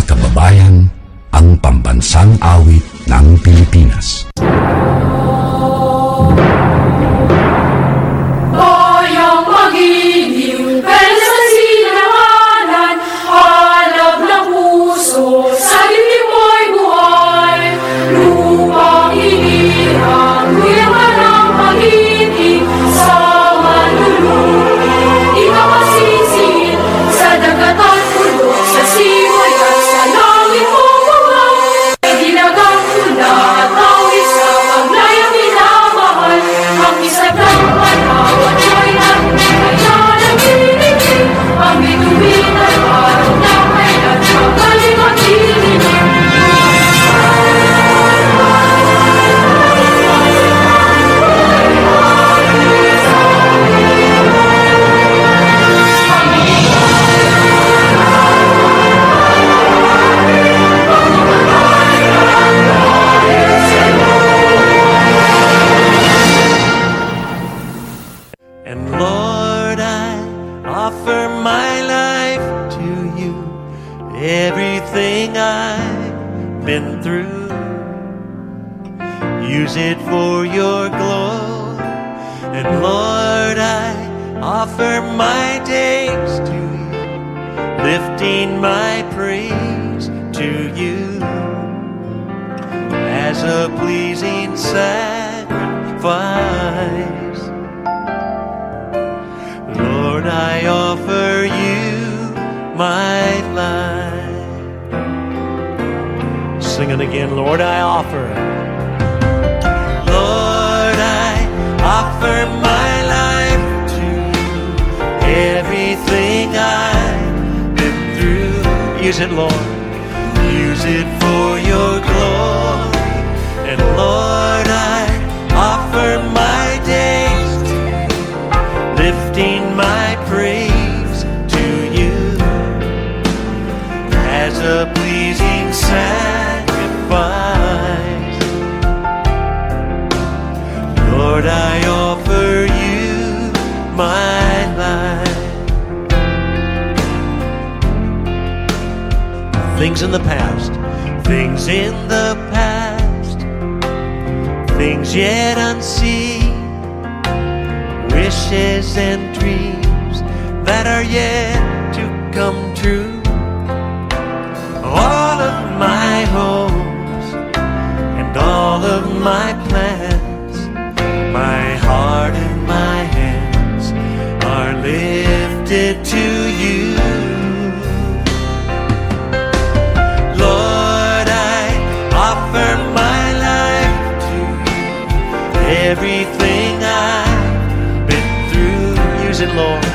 kababayan, ang pambansang awit ng Pilipinas. Bayang magiliw, pero sa sinangalan, halab ng puso, sa dibdib mo'y buhay. Lupang hinirang, kuyaman ang pag-ibig, sa manlulubi, di ka masisiin, sa dagat at pulot, sa simoy at sa langit mo bumang, ay dinagang tula at awit sa paglayang minamahal, ang isang ng panawat mo'y nagkaya nag-ibig, ang bituin at araw na kailan magaling at dinig. And Lord, I offer my life to you, everything I've been through. Use it for your glory. And Lord, I offer my days to you, lifting my praise to you as a pleasing sacrifice. Lord, I offer you my life. Sing it again. Lord, I offer. Lord, I offer my life to you, everything I've been through. Use it, Lord. Use it for your glory. And Lord, I offer my days to you, lifting my praise to you as a pleasing sacrifice. Lord, I offer you my life. Things in the past, things in the past, things yet unseen, wishes and dreams that are yet to come true. All of my hopes and all of my plans, my heart and my hands are lifted to you. Lord, I offer my life to you, everything I've been through. Use it, Lord.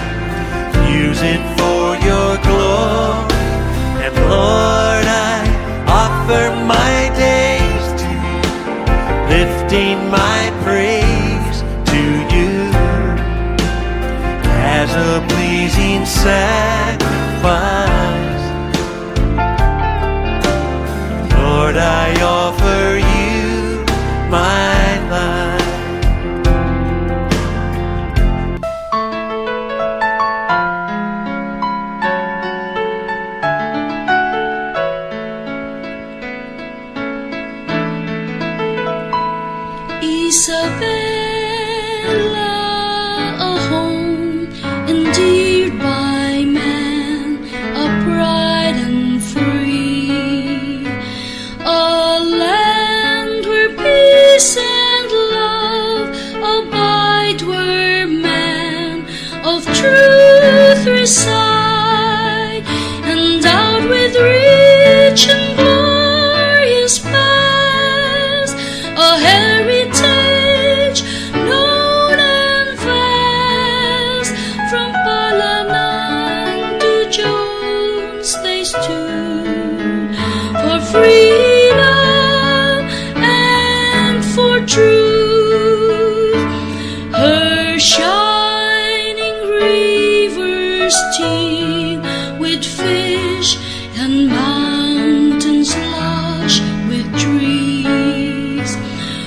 Use it for your glory. And Lord, I offer my days to you, lifting my praise to you as a pleasing sacrifice. Lord, I offer you my life. Isabella, a home endeared by man, upright and free, a land where peace and love abide, where man of truth reside, endowed with rich and glorious past, a heritage known and vast, from Palanan to Jones they stood for freedom and for truth. Her shining rivers teem with fish and mountains lush with trees.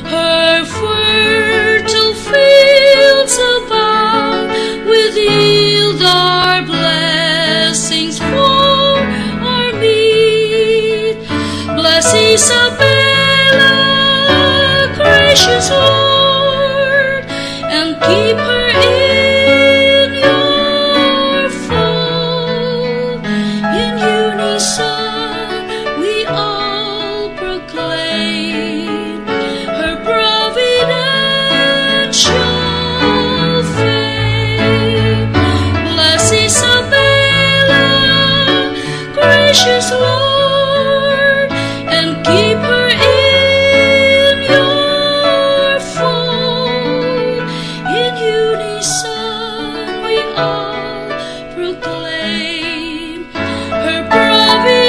Her fertile fields abound with yield our blessings for our meal. Isabella, gracious Lord, and keep her in your fold. In unison we all proclaim her providential fame. Bless Isabella, gracious Lord, and keep her in your fold. In unison we all proclaim her providential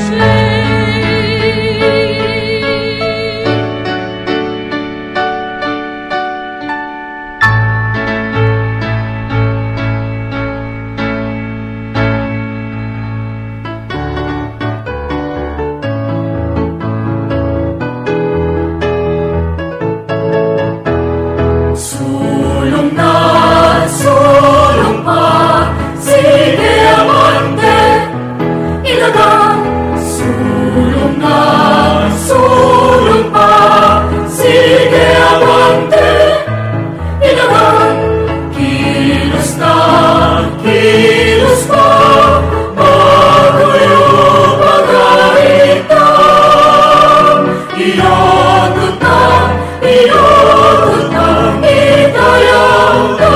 fame. Sulong na, sulong pa, sige abante, ilagang. Sulong na, sulong pa, sige abante, ilagang. Kilos na, kilos pa, bago yung pag-aitang. Iyagutang, iyagutang, itayaw na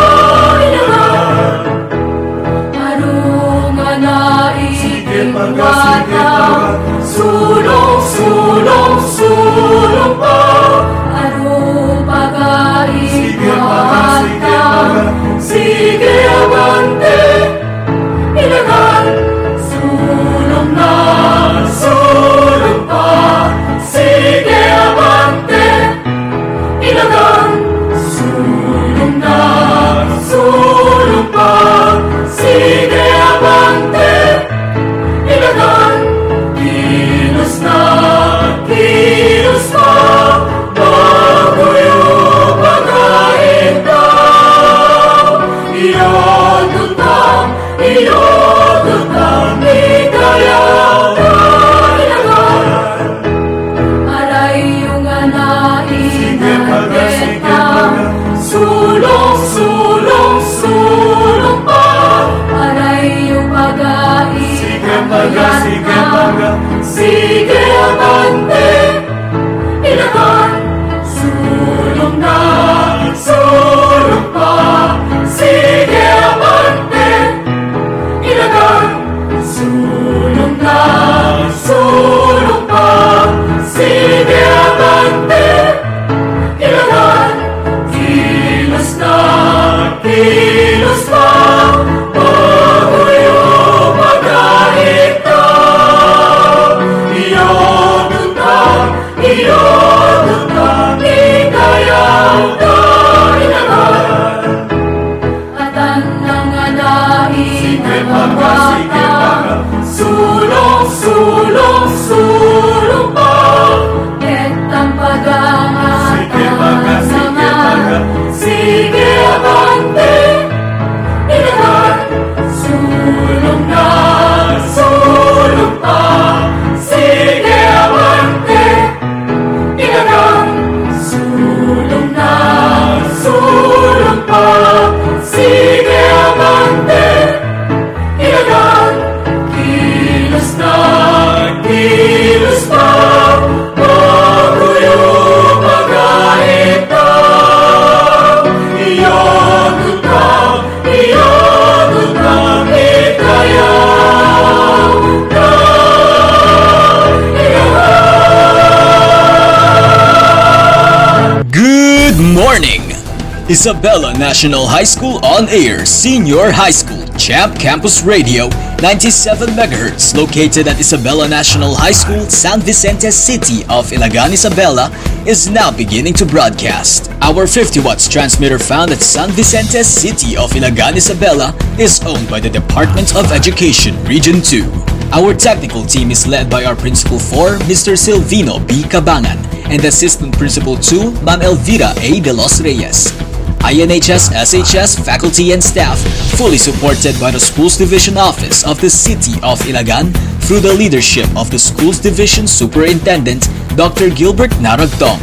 ilagang. Arungan na iiwata, sulong, sulong, sulong pa. Arong pag-aiwata, sige abante, ilagang. Sulong na, sulong pa, sige abante, ilagang. Sulong na, sulong pa, sige abante, ilagang. Kilos na, kilos pa, bago yung pag-aitang. Iyagutang, iyagutang, itayaw na ilagang. Aray yung anain na beta, sulong, sulong, sulong pa. Aray yung pag-ain, sige abante, ilagang. Sulong na, sulong pa, sige abante, ilagang. Sulong na, sulong pa, sige abante, ilagang. Kilos na, kilos pa, bago yung pag-aitang. Iyagutang, iyagutang, itayaw na ilagang. Atan ng anain ng bata, sulong, sulong, sulong pa. Ketang pag-aangat, sige abante, ilagang. Sulong na, sulong pa, sige abante, ilagang. Sulong na, sulong pa, sige abante, ilagang. Kilos na, kilos pa, bago yung pag-aitang. Iyagutang, iyagutang, itayaw na ilagang. Good morning! Isabela National High School on Air Senior High School Champ Campus Radio 97 MHz located at Isabela National High School, San Vicente City of Ilagan, Isabela is now beginning to broadcast. Our 50 watts transmitter found at San Vicente City of Ilagan, Isabela is owned by the Department of Education Region 2. Our technical team is led by our Principal 4, Mr. Silvino B. Cabangan, and Assistant Principal 2, Ma'am Elvira A. De Los Reyes. INHS SHS faculty and staff, fully supported by the Schools Division Office of the City of Ilagan through the leadership of the Schools Division Superintendent, Dr. Gilbert Naragtong.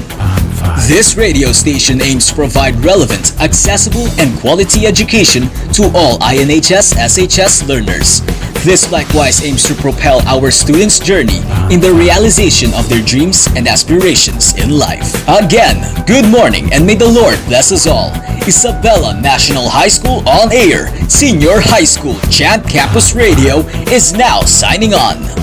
This radio station aims to provide relevant, accessible, and quality education to all INHS SHS learners. This likewise aims to propel our students' journey in the realization of their dreams and aspirations in life. Again, good morning and may the Lord bless us all. Isabela National High School on air, Senior High School Champ Campus Radio is now signing on.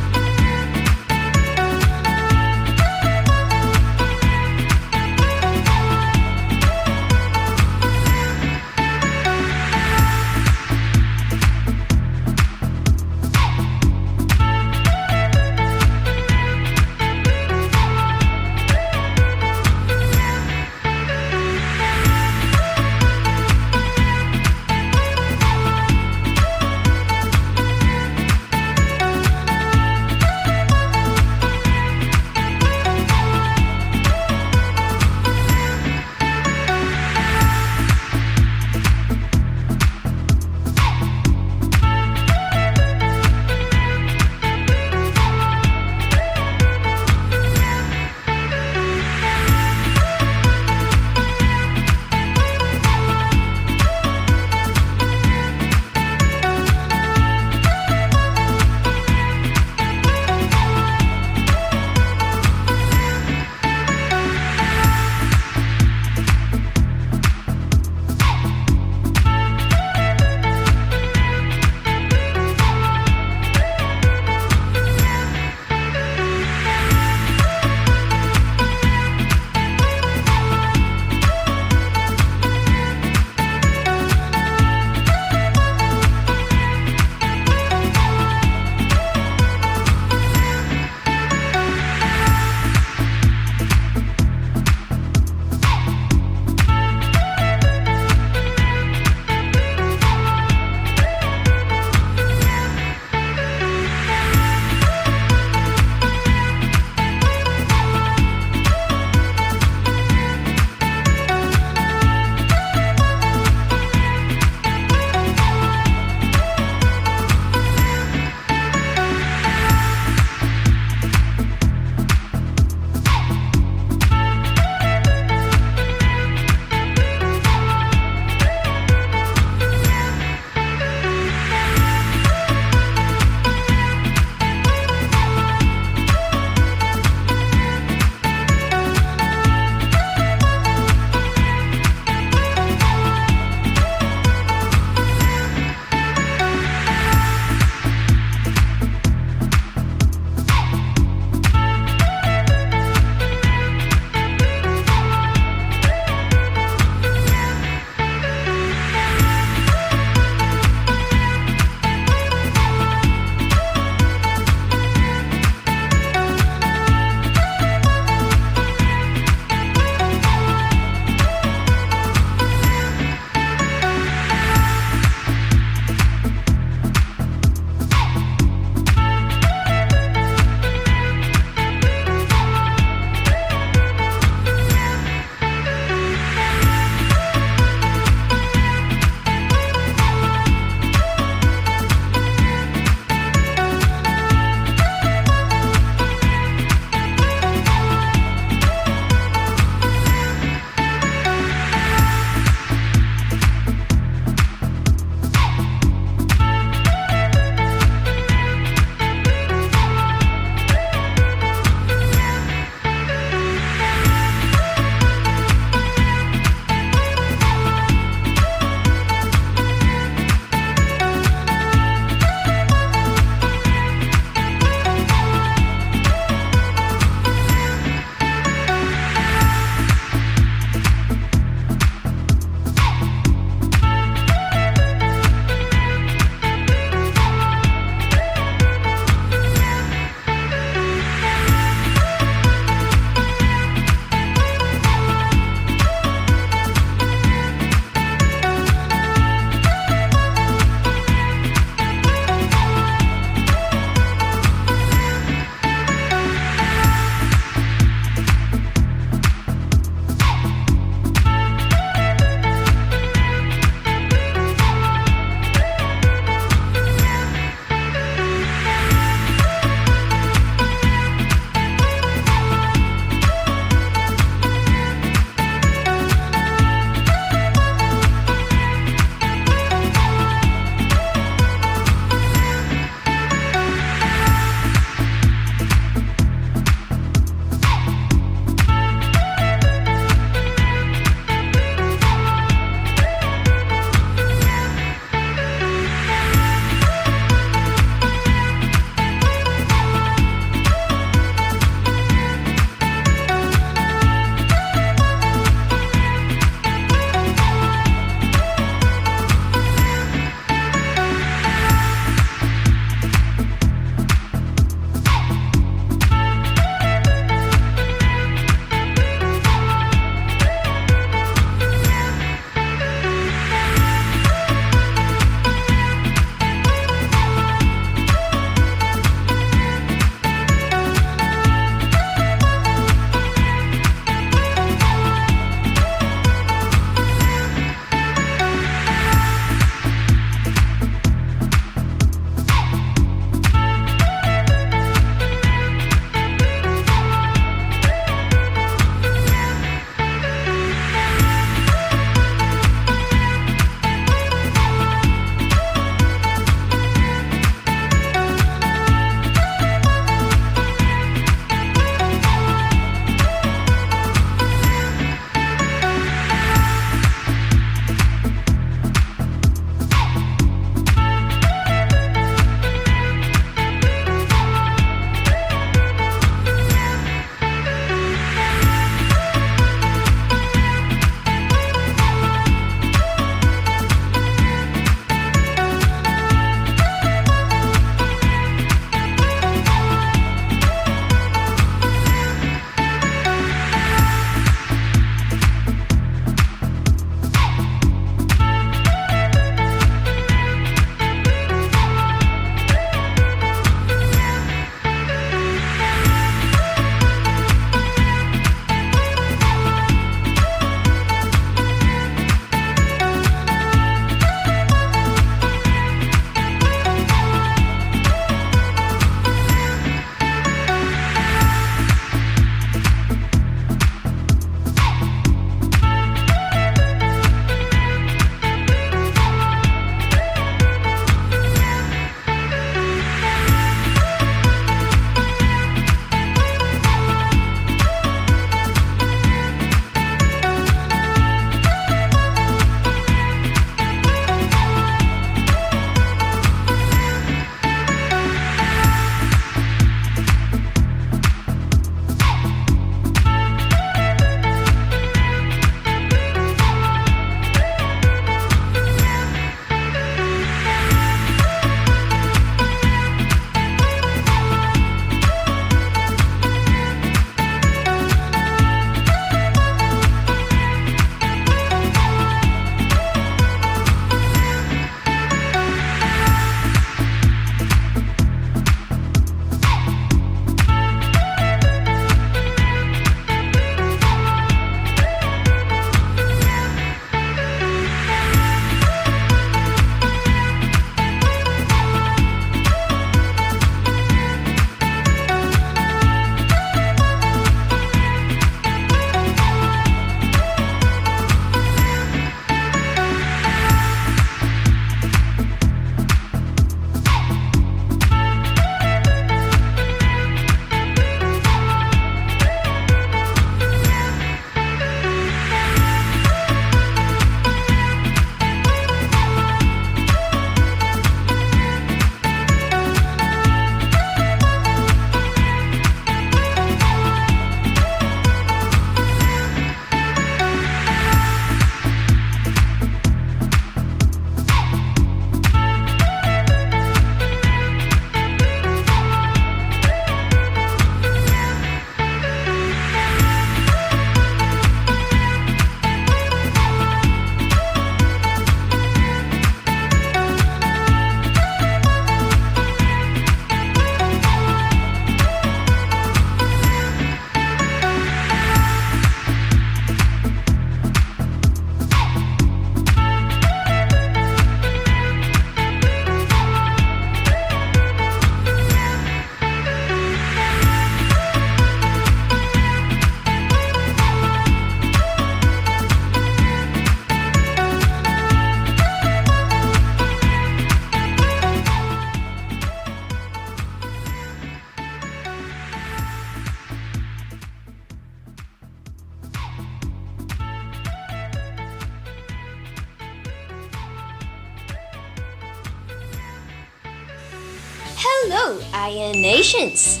Hello, IN Nations!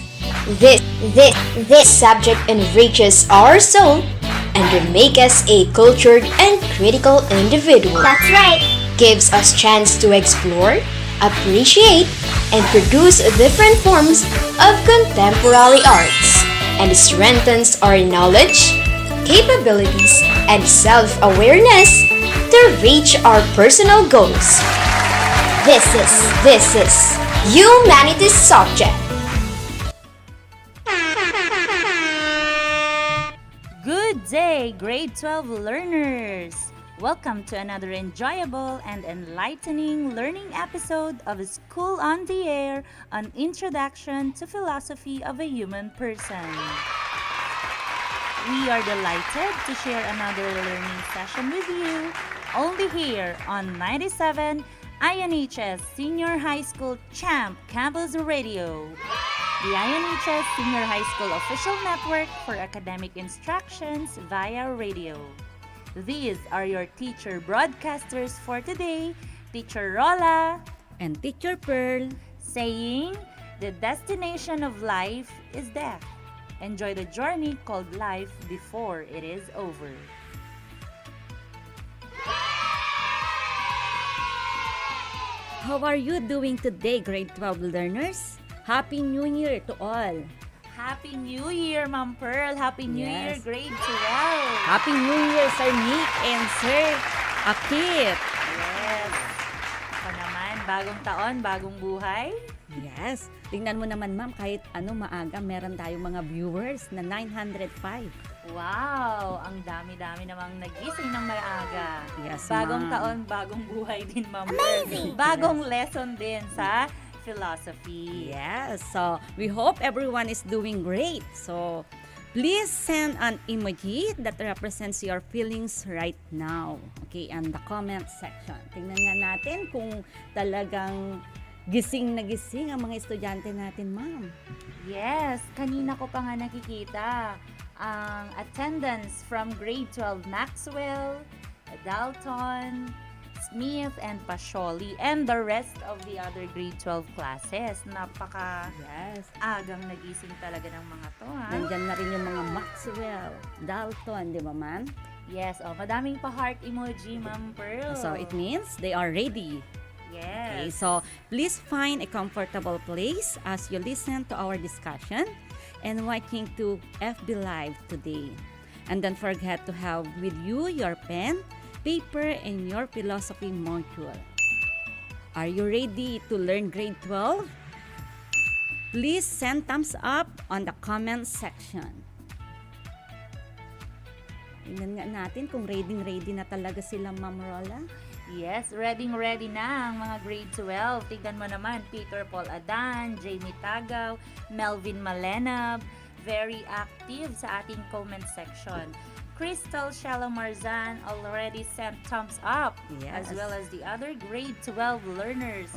This subject enriches our soul and will make us a cultured and critical individual. That's right. Gives us chance to explore, appreciate, and produce different forms of contemporary arts, and strengthens our knowledge, capabilities, and self-awareness to reach our personal goals. This is Humanities Subject. Good day, grade 12 learners! Welcome to another enjoyable and enlightening learning episode of School on the Air, an introduction to philosophy of a human person. We are delighted to share another learning session with you, only here on 97 INHS Senior High School Champ Campus Radio, the INHS Senior High School official network for academic instructions via radio. These are your teacher broadcasters for today, Teacher Rola and Teacher Pearl, saying, the destination of life is death. Enjoy the journey called life before it is over. how are you doing today, grade 12 learners? Happy New Year to all! Happy New Year, Ma'am Pearl! Happy New Year, Yes. grade 12! Happy New Year, Sir Nick and Sir Akit! Yes! Ako naman, bagong taon, bagong buhay. Yes, tingnan mo naman ma'am, kahit maaga, meron tayong mga viewers na 905. Wow! Ang dami-dami namang nagising ng maaga. Yes, Bagong ma'am. taon, bagong buhay din, Ma'am Pearl. Bagong lesson din sa philosophy. Yes, so we hope everyone is doing great. So please send an emoji that represents your feelings right now. Okay, and the comment section. Tingnan nga natin kung talagang gising na gising ang mga estudyante natin, ma'am. Yes, kanina ko pa nga nakikita ang attendance from grade 12 Maxwell, Dalton, Smith, and Pacioli, and the rest of the other grade 12 classes. Yes. Agang nagising talaga ng mga to, ha? Nandyan na rin yung mga Maxwell, Dalton, di ba, ma'am? Yes, madaming pa heart emoji, Ma'am Pearl. So it means they are ready. Yes. Okay, so please find a comfortable place as you listen to our discussion and watching to FB Live today. And don't forget to have with you your pen, paper, and your philosophy module. Are you ready to learn grade 12? Please send thumbs up on the comment section. Tingnan nga natin kung ready na talaga sila, Ma'am Rola. Yes, ready na ang mga grade 12. Tignan mo naman, Peter Paul Adan, Jamie Tagaw, Melvin Malenab, very active sa ating comment section. Crystal Shalomarzan already sent thumbs up, Yes. as well as the other grade 12 learners.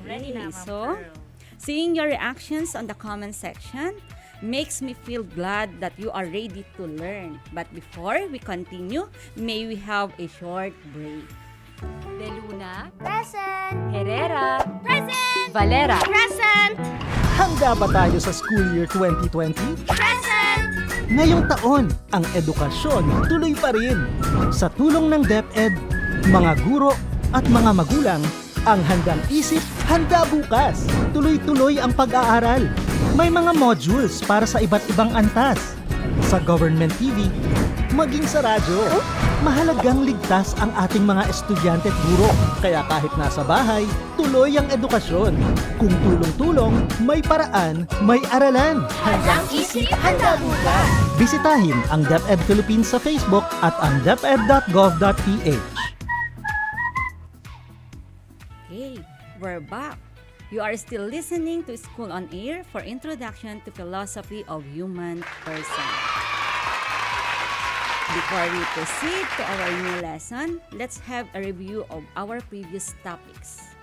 Ready na, Ma'am So, Pearl. seeing your reactions on the comment section makes me feel glad that you are ready to learn. But before we continue, may we have a short break. De Luna, Present. Herrera, Present. Valera. Present. Handa ba tayo sa school year 2020? Present. Ngayong taon, ang edukasyon tuloy pa rin. Sa tulong ng DepEd, mga guro at mga magulang, ang handang isip, handa bukas. Tuloy-tuloy ang pag-aaral. May mga modules para sa iba't ibang antas. Sa government TV, maging sa radyo. Mahalagang ligtas ang ating mga estudyante at guro. Kaya kahit nasa bahay, tuloy ang edukasyon. Kung tulong-tulong, may paraan, may aralan. Handang isip, handa bukas. Bisitahin ang DepEd Philippines sa Facebook at ang deped.gov.ph. Okay, we're back. You are still listening to School on Air for Introduction to Philosophy of Human Person. Before we proceed to our new lesson, let's have a review of our previous topics.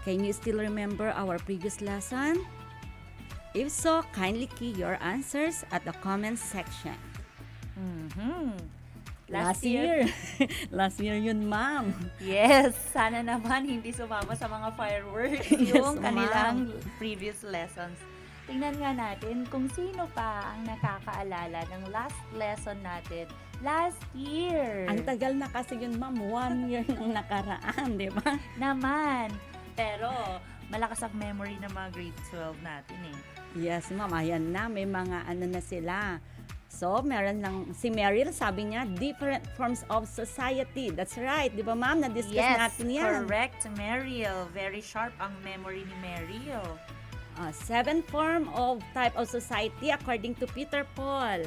Can you still remember our previous lesson? If so, kindly key your answers at the comment section. Last year. Last year yun, ma'am. Yes, sana naman hindi sumama sa mga fireworks Yes, yung kanilang ma'am. previous lessons. Tingnan nga natin kung sino pa ang nakakaalala ng last lesson natin last year. Ang tagal na kasi yun, ma'am. 1 year nang nakaraan, di ba? Naman. Pero, malakas ang memory ng mga grade 12 natin eh. Yes, ma'am. Ayan na. May mga ano na sila. So, meron lang, si Meryl, sabi niya, different forms of society. That's right. Di ba, ma'am? Na-discuss natin yan. Correct, Mariel. Very sharp ang memory ni Mariel. 7 form of type of society according to Peter Paul.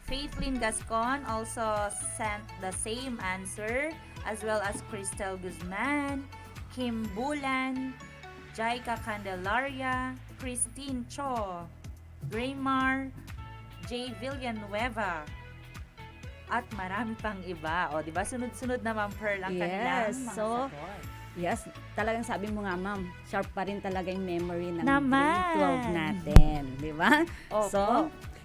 Faithlyn Gascon also sent the same answer, as well as Cristel Guzman, Kim Bulan, Jaika Candelaria, Christine Cho, Graymar, J. Villanueva, at marami pang iba. O, di ba? Sunod-sunod naman Pearl ang kanilang Yes, mga so, sagot. yes, talagang sabi mo nga, ma'am, sharp pa rin talaga yung memory ng Naman. grade 12 natin. Di ba? Opo. So,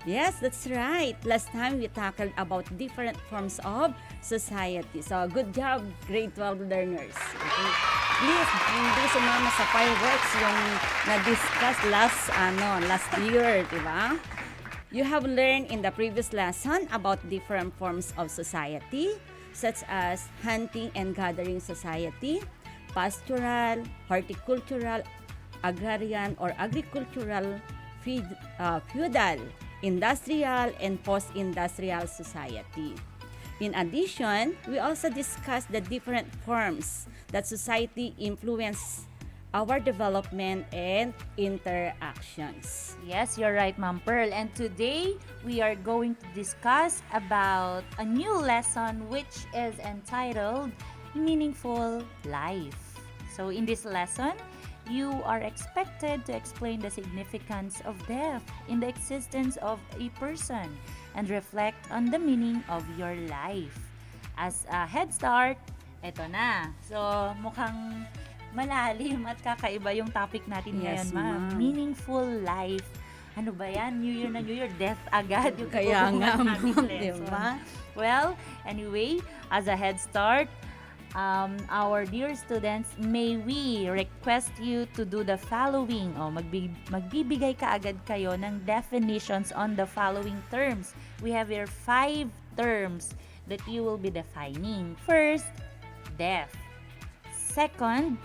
yes, that's right. Last time we tackled about different forms of society. So, good job, grade 12 learners. Okay. Please, hindi sumama sa fireworks yung na-discuss last year, di ba? You have learned in the previous lesson about different forms of society, such as hunting and gathering society, pastoral, horticultural, agrarian or agricultural, feudal, industrial, and post-industrial society. In addition, we also discussed the different forms that society influence our development and interactions. Yes, you're right, Ma'am Pearl. And today, we are going to discuss about a new lesson which is entitled Meaningful Life. So, in this lesson, you are expected to explain the significance of death in the existence of a person and reflect on the meaning of your life. As a head start, eto na. So, mukhang malalim at kakaiba yung topic natin Yes, ngayon, ma'am. ma'am. Meaningful life. Ano ba yan? New Year na New Year, death agad. Yung Kaya nga, tututunan nating ma'am, lesson. diba? Well, anyway, as a head start, our dear students, may we request you to do the following. Magbibigay ka agad kayo ng definitions on the following terms. We have here 5 terms that you will be defining. First, death. Second,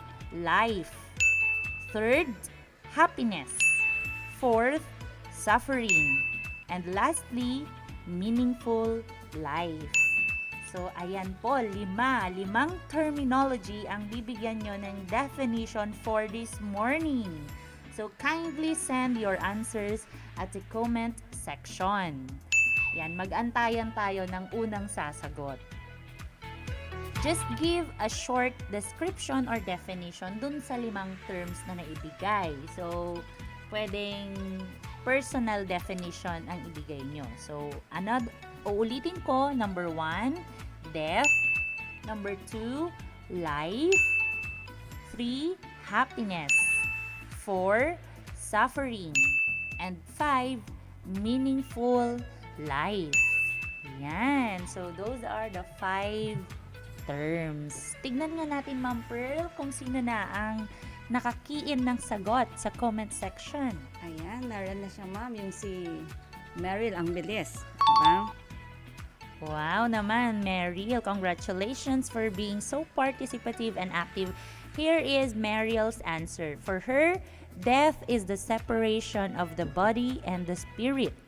life. Third, happiness. Fourth, suffering. And lastly, meaningful life. So, ayan po, limang terminology ang bibigyan nyo ng definition for this morning. So, kindly send your answers at the comment section. Yan, mag-antayan tayo ng unang sasagot. Just give a short description or definition dun sa 5 terms na naibigay. So, pwedeng personal definition ang ibigay nyo. So, uulitin ko, number 1, death. Number 2, life. 3, happiness. 4, suffering. And 5, meaningful life. Yan. So, those are the 5 terms. Tignan nga natin, Ma'am Pearl, kung sino na ang nakakiin ng sagot sa comment section. Ayan, naroon na siya, ma'am, yung si Meryl, ang bilis. Diba? Wow naman, Mariel. Congratulations for being so participative and active. Here is Mariel's answer. For her, death is the separation of the body and the spirit.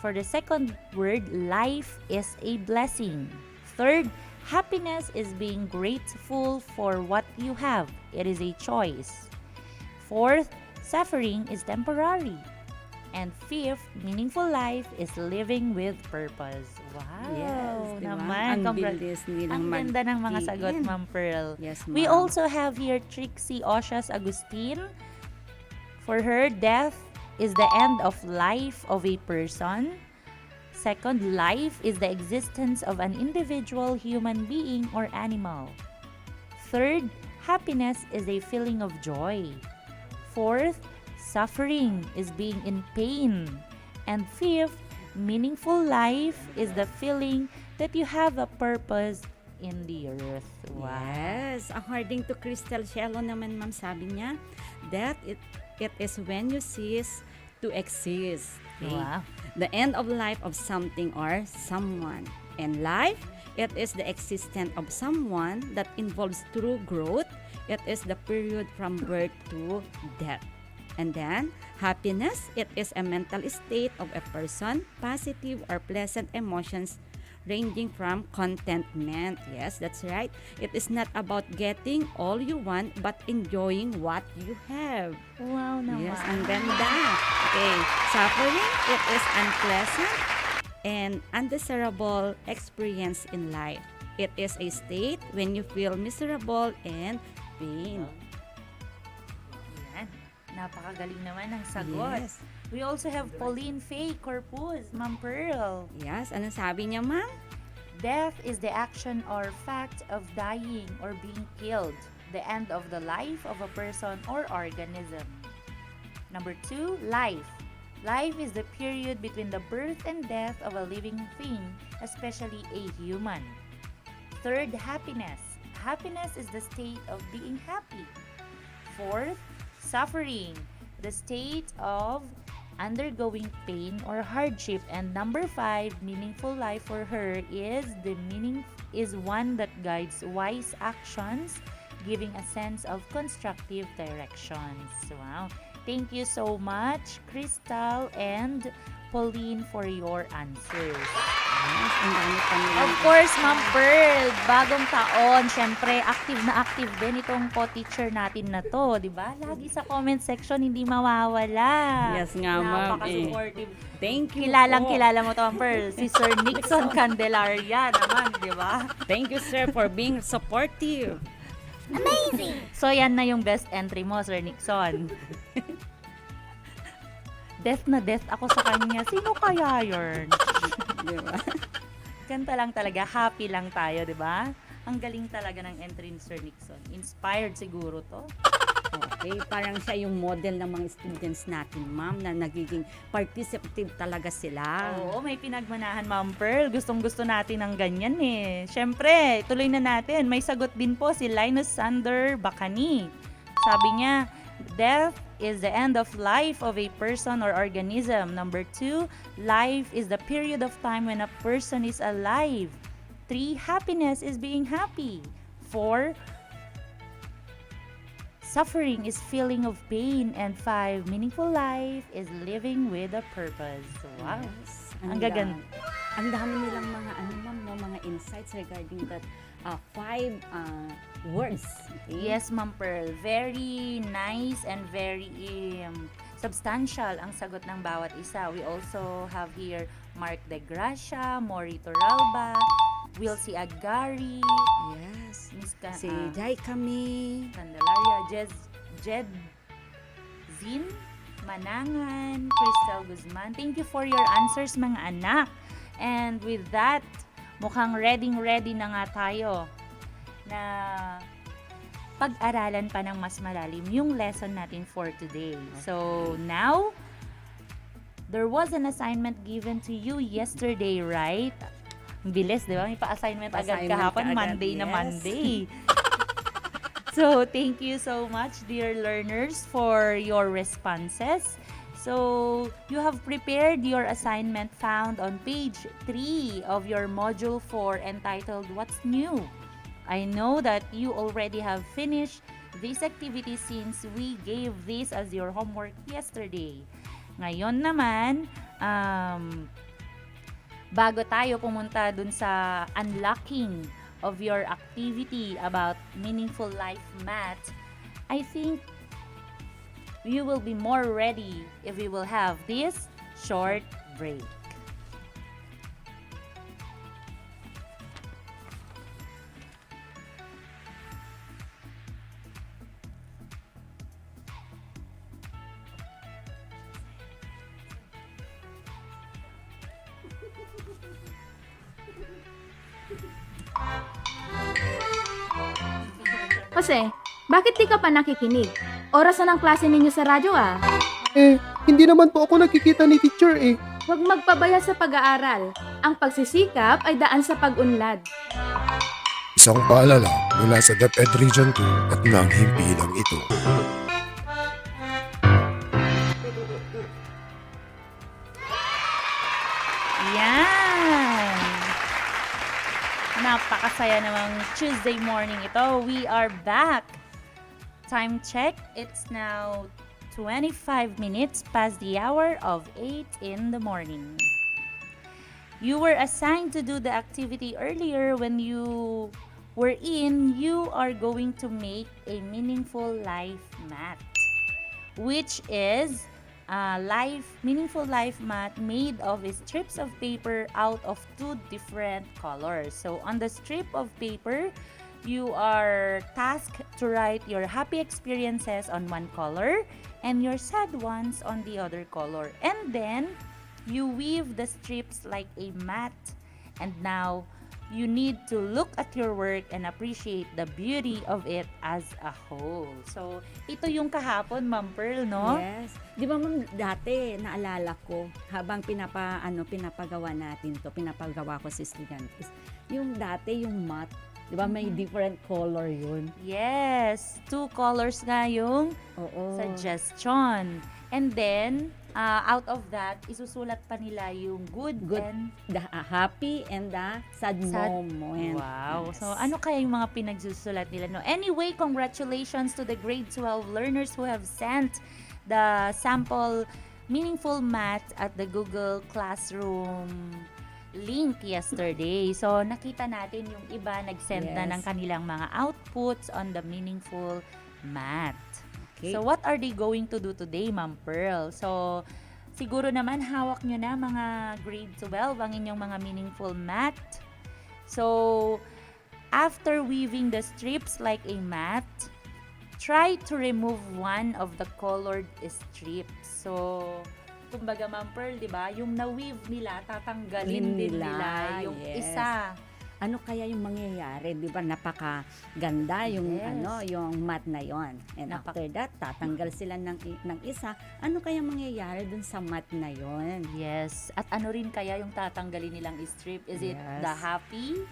For the second word, life is a blessing. Third, happiness is being grateful for what you have. It is a choice. Fourth, suffering is temporary. And fifth, meaningful life is living with purpose. Wow! Yes, diba? Naman. Ang bilis nilang Ang ganda ng mga sagot, mag-in. Ma'am Pearl. Yes, We ma'am. also have here Trixie Oshas Agustin. For her, death is the end of life of a person. Second, life is the existence of an individual human being or animal. Third, happiness is a feeling of joy. Fourth, suffering is being in pain. And fifth, Meaningful life is the feeling that you have a purpose in the earth. Wow. Yes, according to Crystal Cielo naman, ma'am, sabi niya, that it is when you cease to exist. Okay? Wow. The end of life of something or someone. And life, it is the existence of someone that involves true growth. It is the period from birth to death. And then, happiness, it is a mental state of a person, positive or pleasant emotions ranging from contentment. Yes, that's right. It is not about getting all you want, but enjoying what you have. Wow naman. Yes, ang ganda. Okay, suffering, it is unpleasant and undesirable experience in life. It is a state when you feel miserable and pain. Yan. Napakagaling naman ng sagot. Yes. We also have Pauline Faye Corpus, Ma'am Pearl. Yes, ano sabi niya, ma'am? Death is the action or fact of dying or being killed, the end of the life of a person or organism. Number 2, life. Life is the period between the birth and death of a living thing, especially a human. Third, happiness. Happiness is the state of being happy. Fourth, suffering, the state of undergoing pain or hardship. And number 5, meaningful life for her is one that guides wise actions, giving a sense of constructive directions. Wow. Thank you so much, Crystal and Pauline, for your answers. Yes, ang dami pa nila. Of course, Ma'am Pearl, bagong taon, syempre, active na active din itong co-teacher natin na to, di ba? Lagi sa comment section, hindi mawawala. Yes nga, ma'am. Napaka-supportive. Thank you Kilala mo to, Ma'am Pearl. Si Sir Nixon Candelaria naman, di ba? Thank you, sir, for being supportive. Amazing! So, yan na yung best entry mo, Sir Nixon. Death na death ako sa kanya. Sino kaya yun? Di ba? Kanta lang talaga, happy lang tayo, di ba? Ang galing talaga ng entry ni Sir Nixon. Inspired siguro to. Okay, parang siya yung model ng mga students natin, ma'am, na nagiging participative talaga sila. Oo, may pinagmanahan, Ma'am Pearl. Gustong-gusto natin ng ganyan eh. Siyempre, tuloy na natin. May sagot din po si Linus Sander Bacani. Sabi niya, death is the end of life of a person or organism. Number 2, life is the period of time when a person is alive. 3, happiness is being happy. 4, suffering is feeling of pain. And 5, meaningful life is living with a purpose. Wow. Yes, Ang gaganda. Ang dami nilang mga ma'am, no, mga insights regarding that 5 words. Okay? Yes, Ma'am Pearl. Very nice and very substantial ang sagot ng bawat isa. We also have here Mark De Gracia, Mori Toralba, Wilsie Agari, Yes. Miss Si Jai kami. Candelaria, Jed Zin, Manangan, Crystal Guzman. Thank you for your answers, mga anak. And with that, mukhang ready na nga tayo na pag-aralan pa ng mas malalim yung lesson natin for today. So now, there was an assignment given to you yesterday, right? Ang bilis, di ba? May pa-assignment agad kahapon, Monday na yes. Monday. So, thank you so much, dear learners, for your responses. So, you have prepared your assignment found on page 3 of your Module 4 entitled, What's New? I know that you already have finished this activity since we gave this as your homework yesterday. Ngayon naman, bago tayo pumunta dun sa unlocking of your activity about meaningful life math, I think you will be more ready if we will have this short break. Jose, bakit di ka pa nakikinig? Oras na ng klase ninyo sa radyo ah. Hindi naman po ako nakikita ni teacher eh. Huwag magpabaya sa pag-aaral. Ang pagsisikap ay daan sa pag-unlad. Isang paalala mula sa DepEd Region 2 at ng himpilang ito. Yan! Napakasaya namang Tuesday morning ito. We are back. Time check, it's now 25 minutes past the hour of 8 in the morning. You were assigned to do the activity earlier when you were in. You are going to make a meaningful life mat, which is meaningful life mat made of strips of paper out of 2 different colors. So on the strip of paper, you are tasked to write your happy experiences on one color and your sad ones on the other color. And then you weave the strips like a mat. And now you need to look at your work and appreciate the beauty of it as a whole. So, ito yung kahapon, Ma'am Pearl, no? Yes. Di ba ma'am, dati naalala ko habang pinapagawa natin to, pinapagawa ko sa estudyante. Yung dati yung mat, di ba may different color yun? Yes, 2 colors nga yung suggestion. And then, out of that, isusulat pa nila yung good and the happy and the sad moment. Wow. Yes. So, ano kaya yung mga pinagsusulat nila? No? Anyway, congratulations to the grade 12 learners who have sent the sample meaningful math at the Google Classroom link yesterday. So, nakita natin yung iba nag-send na ng kanilang mga outputs on the meaningful math. Okay. So, what are they going to do today, Ma'am Pearl? So, siguro naman hawak nyo na mga grade 12 ang inyong mga meaningful math. So, after weaving the strips like a mat, try to remove one of the colored strips. So, kumbaga Ma'am Pearl, di ba? Yung na-weave nila, tatanggalin din nila yung isa. Ano kaya yung mangyayari? Di ba napakaganda yung yung mat na yon. And after that, tatanggal sila ng isa. Ano kaya mangyayari dun sa mat na yon? Yes. At ano rin kaya yung tatanggalin nilang strip? Is it the happy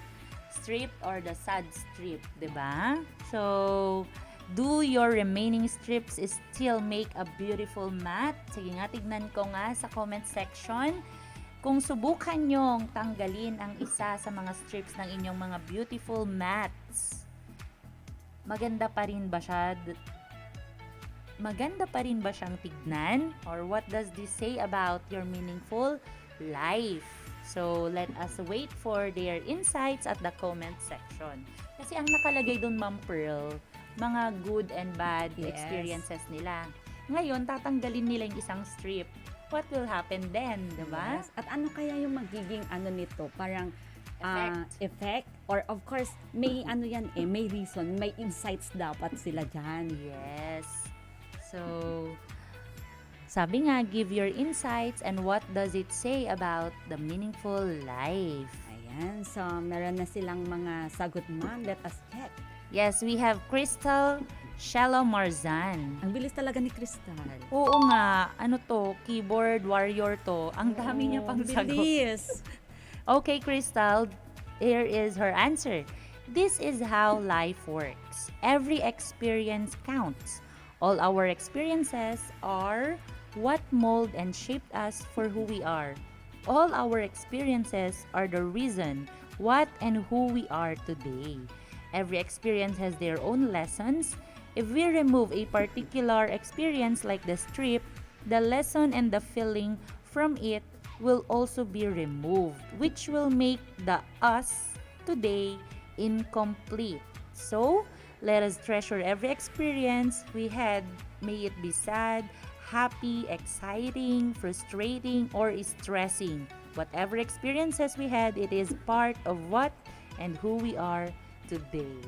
strip or the sad strip? Di ba? So, do your remaining strips still make a beautiful mat? Sige nga, tignan ko nga sa comment section. Kung subukan nyong tanggalin ang isa sa mga strips ng inyong mga beautiful mats, maganda pa rin ba siya? Maganda pa rin ba siyang tignan? Or what does this say about your meaningful life? So, let us wait for their insights at the comment section. Kasi ang nakalagay doon, Ma'am Pearl, mga good and bad experiences nila. Ngayon, tatanggalin nila yung isang strip. What will happen then, diba? Yes. At ano kaya yung magiging nito? Parang effect? Or of course, may may reason, may insights dapat sila dyan. Yes. So, sabi nga, give your insights and what does it say about the meaningful life? Ayan. So, meron na silang mga sagot, ma'am. Let us check. Yes, we have Crystal Shallow Marzan. Ang bilis talaga ni Crystal. Oo nga. Ano to? Keyboard warrior to. Ang dami niya pang sagot. Bilis. Okay, Crystal. Here is her answer. This is how life works. Every experience counts. All our experiences are what mold and shaped us for who we are. All our experiences are the reason what and who we are today. Every experience has their own lessons. If we remove a particular experience like the strip, the lesson and the feeling from it will also be removed, which will make the us today incomplete. So, let us treasure every experience we had, may it be sad, happy, exciting, frustrating, or stressing. Whatever experiences we had, it is part of what and who we are today.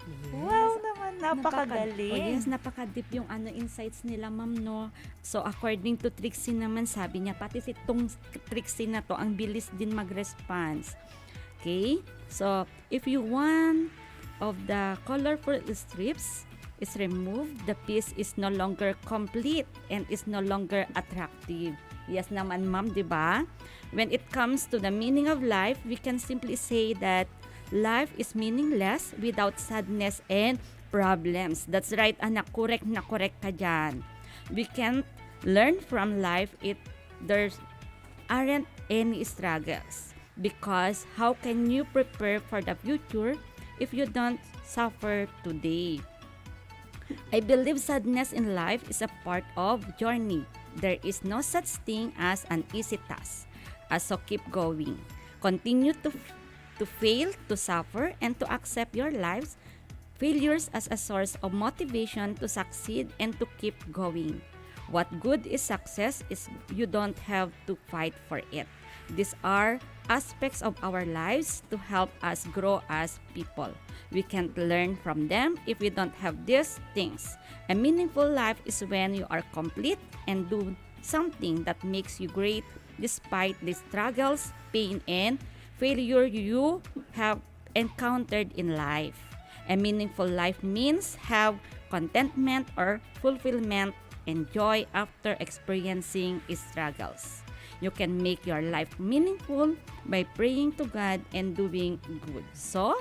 Yes. Wow naman, napakagaling. Napaka-deep yung insights nila, ma'am, no? So, according to Trixie naman, sabi niya, pati si itong Trixie na to, ang bilis din mag-response. Okay? So, if you want of the colorful strips is removed, the piece is no longer complete and is no longer attractive. Yes naman, ma'am, di ba? When it comes to the meaning of life, we can simply say that life is meaningless without sadness and problems. That's right, anak. Correct na correct ka dyan. We can't learn from life if there aren't any struggles. Because how can you prepare for the future if you don't suffer today? I believe sadness in life is a part of journey. There is no such thing as an easy task. So keep going. Continue to fail, to suffer, and to accept your lives failures as a source of motivation to succeed and to keep going. What good is success is you don't have to fight for it. These are aspects of our lives to help us grow as people. We can't learn from them if we don't have these things. A meaningful life is when you are complete and do something that makes you great despite the struggles, pain, and failure you have encountered in life. A meaningful life means have contentment or fulfillment and joy after experiencing struggles. You can make your life meaningful by praying to God and doing good. So,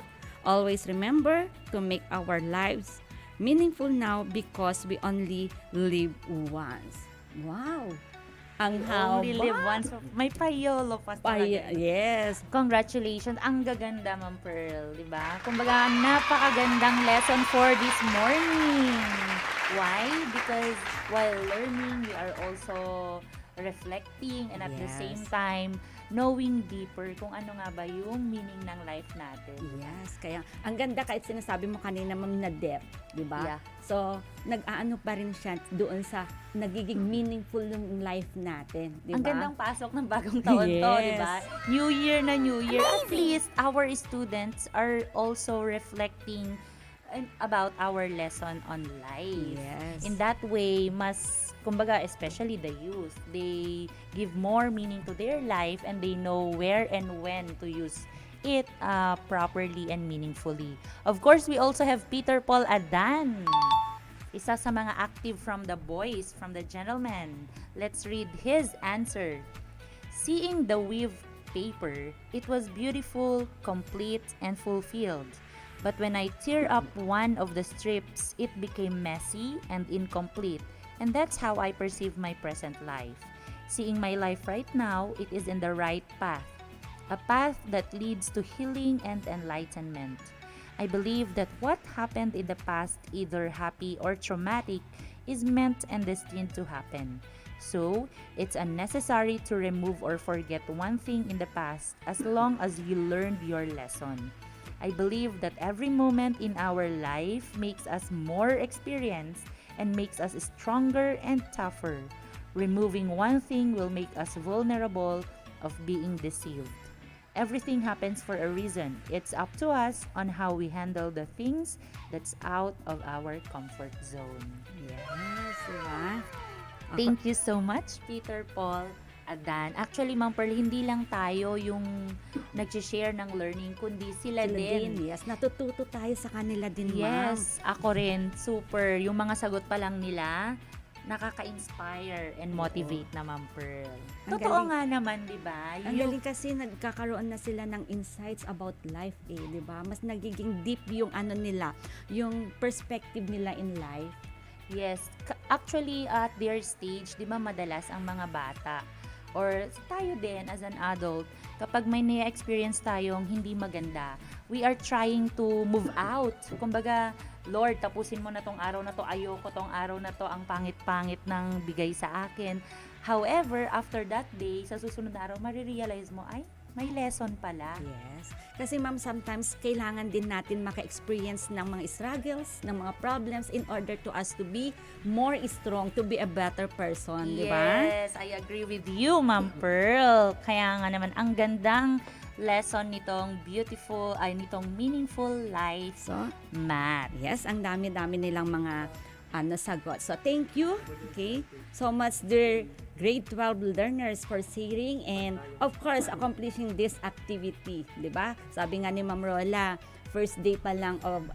always remember to make our lives meaningful now because we only live once. Wow! Ang haba. Only live once. May payolo pa talaga. Yes. Congratulations. Ang gaganda, Ma'am Pearl, di ba? Kumbaga, napakagandang lesson for this morning. Why? Because while learning, we are also reflecting and at the same time, knowing deeper kung ano nga ba yung meaning ng life natin. Yes, kaya ang ganda kahit sinasabi mo kanina, ma'am, na depth, di ba? Yeah. So, nag-aano pa rin siya doon sa nagiging meaningful yung life natin, di ba? Ang gandang pasok ng bagong taon to, di ba? New Year na New Year. At least, our students are also reflecting about our lesson on life. Yes. In that way, mas, kumbaga, especially the youth, they give more meaning to their life and they know where and when to use it properly and meaningfully. Of course, we also have Peter Paul Adan. Isa sa mga active from the boys, from the gentlemen. Let's read his answer. Seeing the weave paper, it was beautiful, complete, and fulfilled. But when I tear up one of the strips, it became messy and incomplete. And that's how I perceive my present life. Seeing my life right now, it is in the right path. A path that leads to healing and enlightenment. I believe that what happened in the past, either happy or traumatic, is meant and destined to happen. So, it's unnecessary to remove or forget one thing in the past as long as you learned your lesson. I believe that every moment in our life makes us more experienced and makes us stronger and tougher. Removing one thing will make us vulnerable of being deceived. Everything happens for a reason. It's up to us on how we handle the things that's out of our comfort zone. Yes, diba? Thank you so much, Peter Paul Adan. Actually, Ma'am Pearl, hindi lang tayo yung nag-share ng learning, kundi sila din. Yes, natututo tayo sa kanila din, ma'am. Yes, ako rin. Super. Yung mga sagot pa lang nila, nakaka-inspire and motivate na, Ma'am Pearl. Ang Totoo galing. nga naman, di ba? Ang galing kasi nagkakaroon na sila ng insights about life di ba? Mas nagiging deep yung ano nila, yung perspective nila in life. Yes. Actually, at their stage, di ba madalas ang mga bata or tayo din as an adult, kapag may na-experience tayong hindi maganda, we are trying to move out. Kumbaga, Lord, tapusin mo na tong araw na to, ayoko tong araw na to, ang pangit-pangit ng bigay sa akin. However, after that day, sa susunod na araw, marirealize mo, ay, may lesson pala. Yes. Kasi ma'am, sometimes kailangan din natin maka-experience ng mga struggles, ng mga problems in order to us to be more strong, to be a better person, di ba? Yes, I agree with you, Ma'am Pearl. Kaya nga naman, ang gandang lesson nitong nitong meaningful life math. Yes, ang dami-dami nilang mga nasagot. So, thank you, okay, so much, dear grade 12 learners for sharing and, of course, accomplishing this activity, di ba? Sabi nga ni Ma'am Rola, first day pa lang of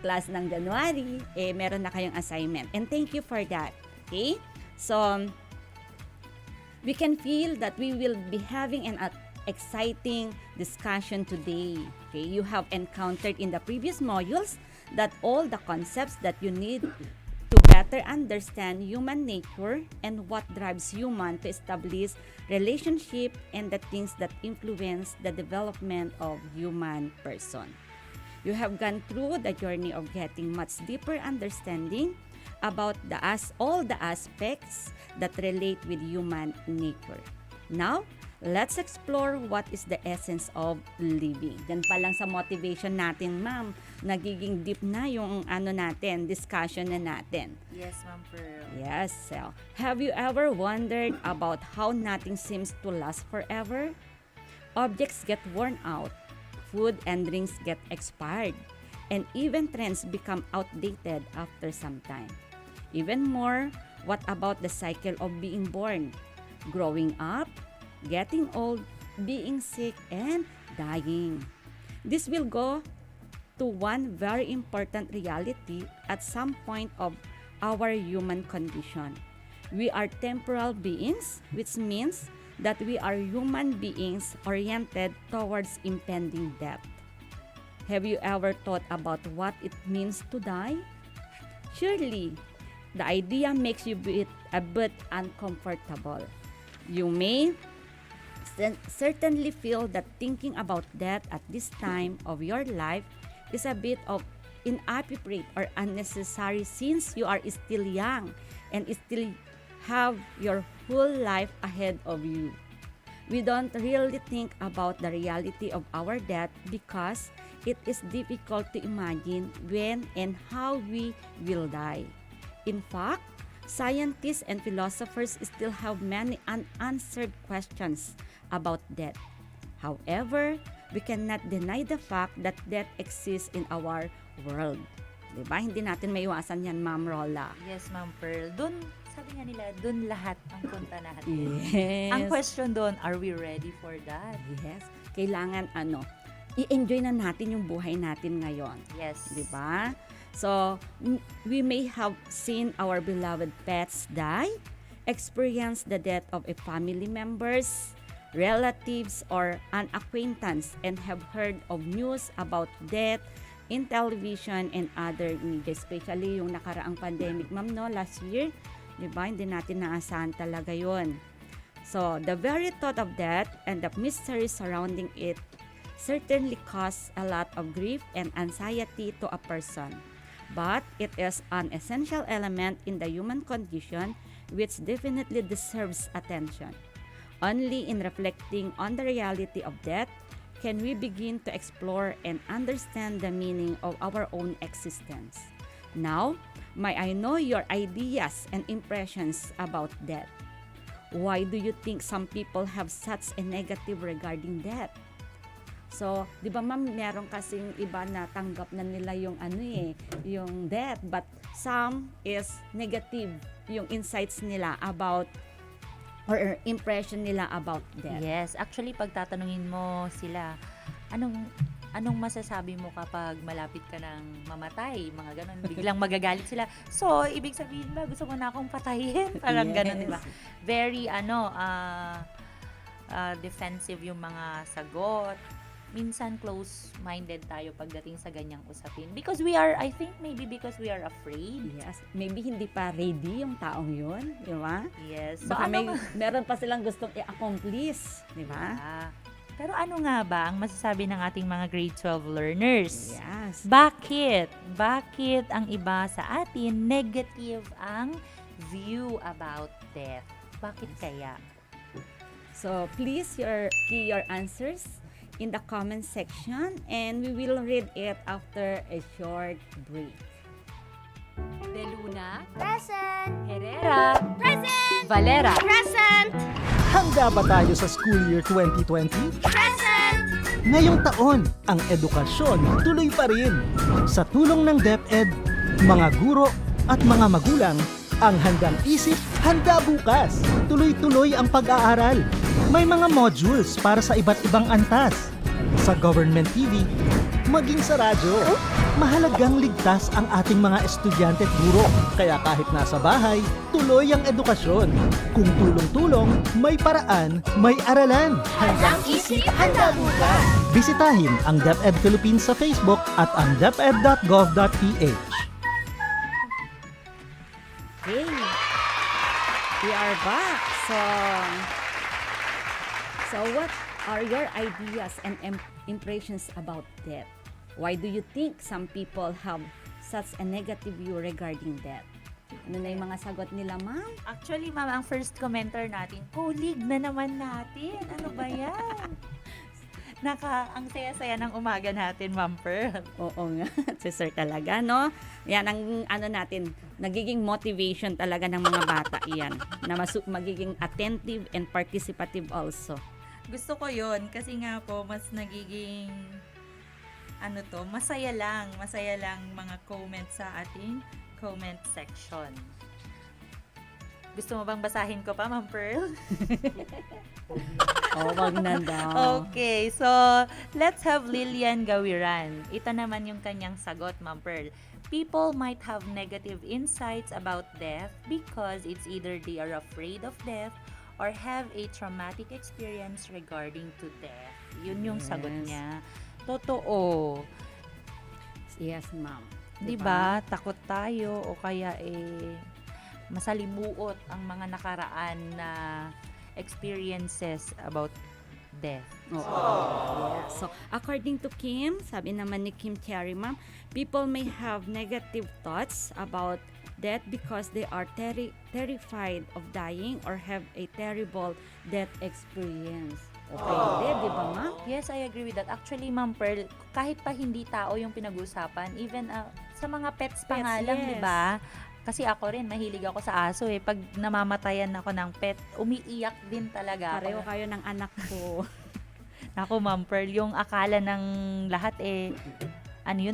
class ng January, meron na kayong assignment. And thank you for that, okay? So, We can feel that we will be having an exciting discussion today. Okay, you have encountered in the previous modules that all the concepts that you need to better understand human nature and what drives human to establish relationship and the things that influence the development of human person. You have gone through the journey of getting much deeper understanding about all the aspects that relate with human nature. Now, let's explore what is the essence of living. Yan pa lang sa motivation natin, ma'am. Nagiging deep na yung discussion na natin. Yes, Ma'am Pearl. Yes, so, have you ever wondered about how nothing seems to last forever? Objects get worn out, food and drinks get expired, and even trends become outdated after some time. Even more, what about the cycle of being born, growing up, getting old, being sick, and dying? This will go to one very important reality at some point of our human condition. We are temporal beings, which means that we are human beings oriented towards impending death. Have you ever thought about what it means to die? Surely, the idea makes you a bit uncomfortable. You may certainly feel that thinking about death at this time of your life is a bit of inappropriate or unnecessary since you are still young and still have your whole life ahead of you. We don't really think about the reality of our death because it is difficult to imagine when and how we will die. In fact, scientists and philosophers still have many unanswered questions about death. However, we cannot deny the fact that death exists in our world. Diba? Hindi natin maiwasan yan, Ma'am Rolla. Yes, Ma'am Pearl. Sabi nga nila, dun lahat ang punta natin. Yes. Ang question doon, are we ready for that? Yes. Kailangan i-enjoy na natin yung buhay natin ngayon. Yes. Diba? So, we may have seen our beloved pets die, experience the death of a family members, relatives, or an acquaintance, and have heard of news about death in television and other media, especially yung nakaraang pandemic, ma'am, no, last year. Diba? Hindi natin naasahan talaga yun. So, the very thought of death and the mystery surrounding it certainly cause a lot of grief and anxiety to a person. But it is an essential element in the human condition which definitely deserves attention. Only in reflecting on the reality of death can we begin to explore and understand the meaning of our own existence. Now, may I know your ideas and impressions about death? Why do you think some people have such a negative regarding death? So, di ba ma'am, meron kasing iba na tanggap na nila yung yung death, but some is negative yung insights nila about or impression nila about death. Yes, actually pag tatanungin mo sila, anong masasabi mo kapag malapit ka ng mamatay? Mga ganun, biglang magagalit sila. So, ibig sabihin ba, gusto mo na akong patayin? Parang Yes. ganun, di ba? Very, defensive yung mga sagot. Minsan close-minded tayo pagdating sa ganyang usapin. Because we are, I think maybe because we are afraid. Yes, maybe hindi pa ready yung taong yun, di ba? Yes. So, Baka meron pa silang gustong i-accomplish, di ba? Yeah. Pero ano nga ba ang masasabi ng ating mga grade 12 learners? Yes. Bakit? Bakit ang iba sa atin negative ang view about death? Bakit kaya? So, please key your answers in the comment section and we will read it after a short break. De Luna, Present! Herrera, Present! Valera, Present! Handa ba tayo sa school year 2020? Present! Ngayong taon, ang edukasyon tuloy pa rin. Sa tulong ng DepEd, mga guro at mga magulang, ang handang isip, handa bukas. Tuloy-tuloy ang pag-aaral. May mga modules para sa iba't ibang antas. Sa Government TV, maging sa radyo. Mahalagang ligtas ang ating mga estudyante at guro. Kaya kahit nasa bahay, tuloy ang edukasyon. Kung tulong-tulong, may paraan, may aralan. Handang isip, handa bukas. Bisitahin ang DepEd Philippines sa Facebook at ang deped.gov.ph. Okay, we are back. So what are your ideas and impressions about death? Why do you think some people have such a negative view regarding death? Ano na yung mga sagot nila, ma'am? Actually, ma'am, ang first commenter natin, colleague na naman natin. Ano ba yan? Ang saya-saya ng umaga natin, Ma'am Pearl. Oo nga, si sir talaga, no? Yan ang ano natin, nagiging motivation talaga ng mga bata yan, na magiging attentive and participative also. Gusto ko yon kasi nga po, mas nagiging, masaya lang mga comments sa ating comment section. Gusto mo bang basahin ko pa, Ma'am Pearl? Wag na daw. Okay, so let's have Lilian Gawiran. Ito naman yung kanyang sagot, Ma'am Pearl. People might have negative insights about death because it's either they are afraid of death or have a traumatic experience regarding to death. Yun yung sagot niya. Totoo. Yes, ma'am. Diba? Takot tayo o kaya masalimuot ang mga nakaraan na experiences about death. Yeah. So, according to Kim, sabi naman ni Kim Cherry, ma'am, people may have negative thoughts about death because they are terrified of dying or have a terrible death experience. Okay, di ba, ma'am? Yes, I agree with that. Actually, Ma'am Pearl, kahit pa hindi tao yung pinag-usapan, even sa mga pets pa nga lang, yes. di ba? Kasi ako rin, mahilig ako sa aso eh. Pag namamatayan ako ng pet, umiiyak din talaga. Pareho kayo ng anak ko. Naku, Ma'am Pearl, yung akala ng lahat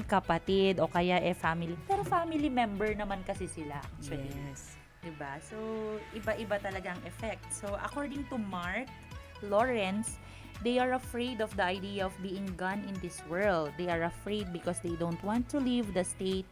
kapatid o kaya family. Pero family member naman kasi sila actually. Yes. Diba? So, iba-iba talaga ang effect. So, according to Mark Lawrence, they are afraid of the idea of being gone in this world. They are afraid because they don't want to leave the state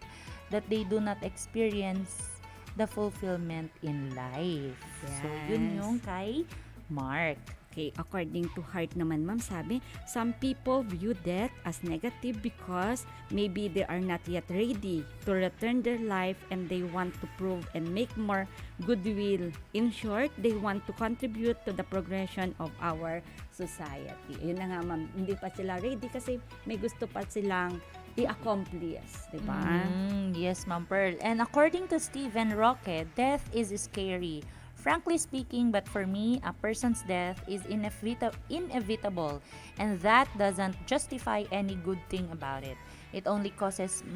that they do not experience the fulfillment in life. Yes. So, yun yung kay Mark. Okay, according to Hart naman, ma'am, sabi, some people view death as negative because maybe they are not yet ready to return their life and they want to prove and make more goodwill. In short, they want to contribute to the progression of our society. Yun na nga, ma'am, hindi pa sila ready kasi may gusto pa silang i-accomplish, di ba? Yes, Ma'am Pearl. And according to Stephen Roque, death is scary. Frankly speaking, but for me, a person's death is inevitable, and that doesn't justify any good thing about it. It only causes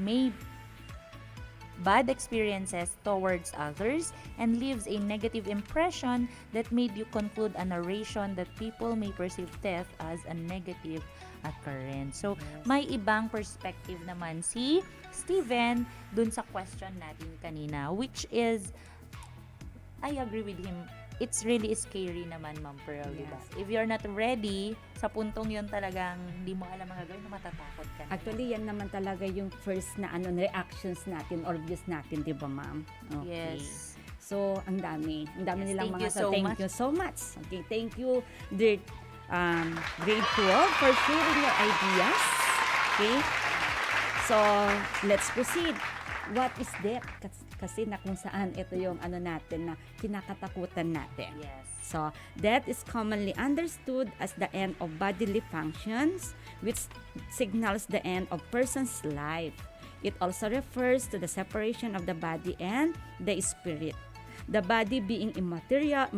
bad experiences towards others and leaves a negative impression that made you conclude a narration that people may perceive death as a negative occurrence. So, may ibang perspective naman si Steven dun sa question natin kanina, which is, I agree with him. It's really scary naman, Ma'am Pearl, Yes. diba? If you're not ready, sa puntong yun talagang hindi mo alam mga gawin, matatakot ka na. Actually, yan naman talaga yung first na reactions natin or views natin, di ba, ma'am? Okay. Yes. So, ang dami. Ang dami Yes, nilang thank mga you so thank much. you so much. Okay, thank you, dear grade 12, for sharing your ideas. Okay? So, let's proceed. What is death? Kasi na kung saan ito yung natin na kinakatakutan natin. Yes. So, death is commonly understood as the end of bodily functions, which signals the end of person's life. It also refers to the separation of the body and the spirit. The body being material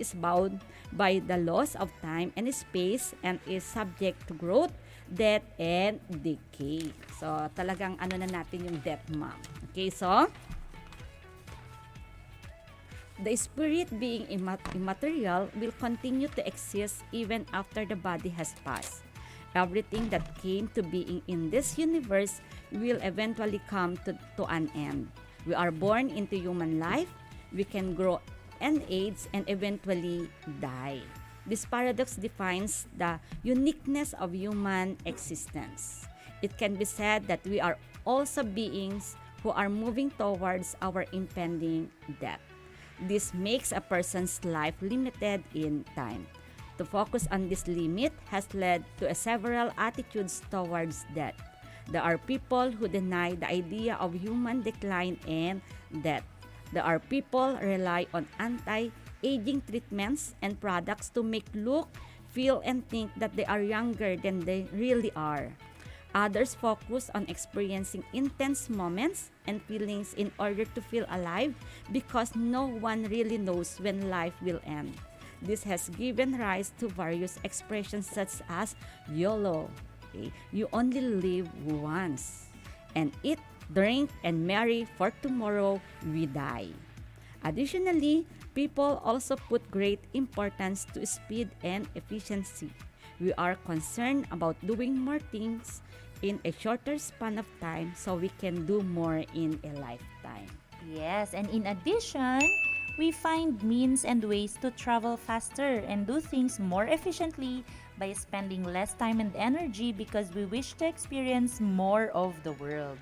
is bound by the laws of time and space and is subject to growth, death, and decay. So, talagang na natin yung death, ma'am. Okay, so, the spirit being immaterial will continue to exist even after the body has passed. Everything that came to being in this universe will eventually come to an end. We are born into human life, we can grow and age and eventually die. This paradox defines the uniqueness of human existence. it can be said that we are also beings who are moving towards our impending death. This makes a person's life limited in time. To focus on this limit has led to several attitudes towards death. There are people who deny the idea of human decline and death. There are people who rely on anti-aging treatments and products to make look, feel, and think that they are younger than they really are. Others focus on experiencing intense moments and feelings in order to feel alive because no one really knows when life will end. This has given rise to various expressions such as YOLO, okay? You only live once, and eat, drink, and marry, for tomorrow we die. Additionally, people also put great importance to speed and efficiency. We are concerned about doing more things in a shorter span of time so we can do more in a lifetime. Yes, and in addition, we find means and ways to travel faster and do things more efficiently by spending less time and energy because we wish to experience more of the world.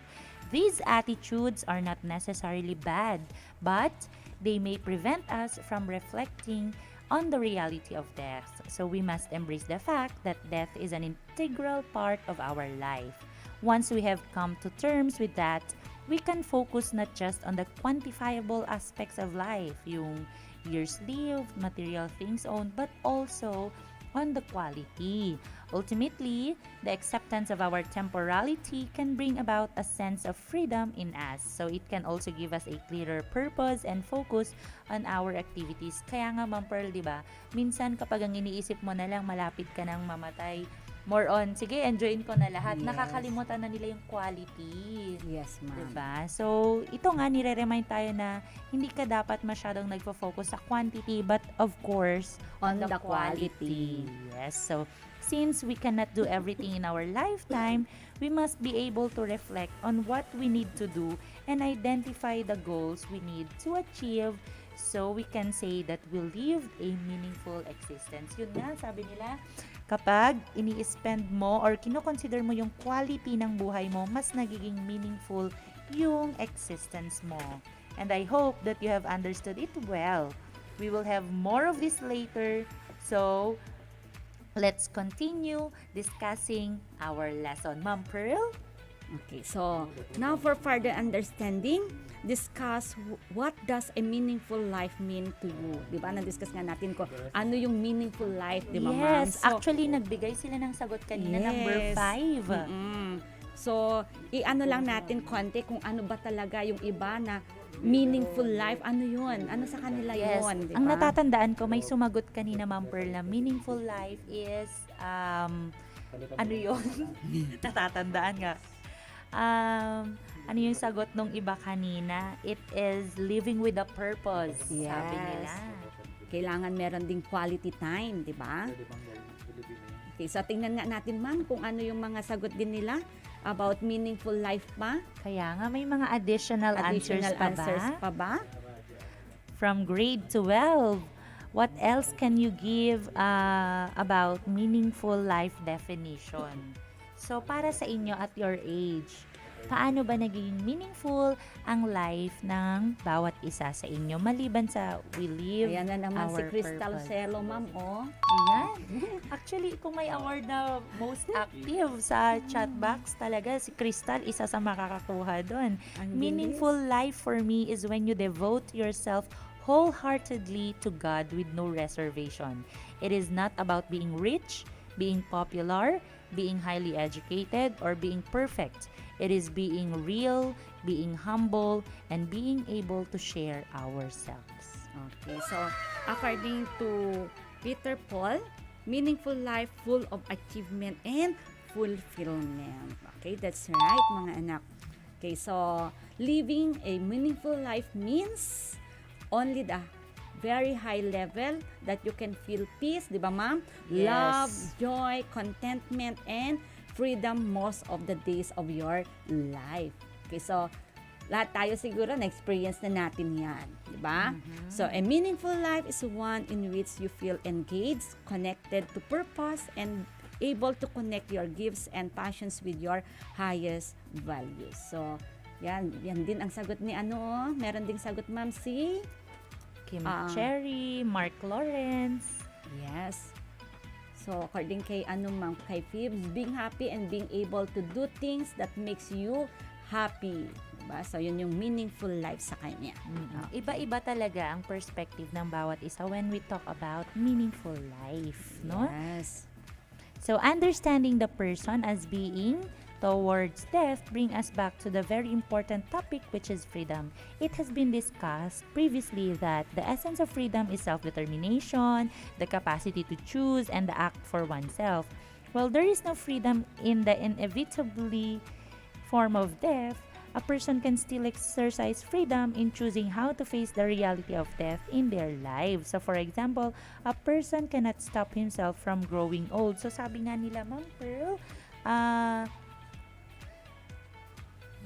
These attitudes are not necessarily bad, but they may prevent us from reflecting on the reality of death. So we must embrace the fact that death is an integral part of our life. Once we have come to terms with that, we can focus not just on the quantifiable aspects of life, yung years lived, material things owned, but also on the quality. Ultimately, the acceptance of our temporality can bring about a sense of freedom in us. So it can also give us a clearer purpose and focus on our activities. Kaya nga, Ma'am Pearl, di ba? Minsan kapag ang iniisip mo na lang malapit ka nang mamatay, more on, sige, enjoyin ko na lahat. Yes. Nakakalimutan na nila yung quality. Yes, ma'am. Diba? So, ito nga, nire-remind tayo na hindi ka dapat masyadong nagfo-focus sa quantity, but of course, On the quality. Yes. So, since we cannot do everything in our lifetime, we must be able to reflect on what we need to do and identify the goals we need to achieve so we can say that we lived a meaningful existence. Yun nga, sabi nila, kapag ini-spend mo or kino-consider mo yung quality ng buhay mo, mas nagiging meaningful yung existence mo. And I hope that you have understood it well. We will have more of this later. So, let's continue discussing our lesson. Ma'am Pearl? Okay, so now for further understanding, discuss what does a meaningful life mean to you. Di ba? Na-discuss nga natin ko ano yung meaningful life, di ba, ma'am? Yes, actually nagbigay sila ng sagot kanina, number 5. So, i-ano lang natin konti kung ano ba talaga yung iba na meaningful life, ano yun? Ano sa kanila yun, di ba? Ang natatandaan ko, may sumagot kanina, Ma'am Pearl, na meaningful life is, ano yun? Natatandaan nga. Ano yung sagot nung iba kanina? It is living with a purpose, sabi nila. Kailangan meron ding quality time, di ba? Okay, so tingnan nga natin, ma'am, kung ano yung mga sagot din nila about meaningful life pa. Kaya nga, may mga additional answers pa ba? From grade 12, what else can you give about meaningful life definition? So, para sa inyo at your age, paano ba naging meaningful ang life ng bawat isa sa inyo maliban sa we live Ayan na naman si our Crystal purpose? Celo, ma'am, oh. Ayan. Actually, kung may award na most active sa chat box, talaga si Crystal, isa sa makakakuha doon. Meaningful life for me is when you devote yourself wholeheartedly to God with no reservation. It is not about being rich, being popular, being highly educated, or being perfect. It is being real, being humble, and being able to share ourselves. Okay, so according to Peter Paul, meaningful life full of achievement and fulfillment. Okay, that's right, mga anak. Okay, so living a meaningful life means only the very high level that you can feel peace, di ba, ma'am? Yes. Love, joy, contentment, and freedom most of the days of your life. Okay, so lahat tayo siguro na-experience na natin yan, di ba? So, a meaningful life is one in which you feel engaged, connected to purpose, and able to connect your gifts and passions with your highest values. So, yan din ang sagot ni meron ding sagot ma'am si Kim Cherry, Mark Lawrence. Yes. So, according kay ma'am, kay Phoebs, being happy and being able to do things that makes you happy. Diba? So, yun yung meaningful life sa kanya. Iba-iba talaga ang perspective ng bawat isa when we talk about meaningful life, no? Yes. So, understanding the person as being towards death bring us back to the very important topic, which is freedom. It has been discussed previously that the essence of freedom is self-determination, the capacity to choose, and the act for oneself. While there is no freedom in the inevitably form of death, a person can still exercise freedom in choosing how to face the reality of death in their lives. So for example, a person cannot stop himself from growing old. So sabi nga nila, Ma'am Pearl,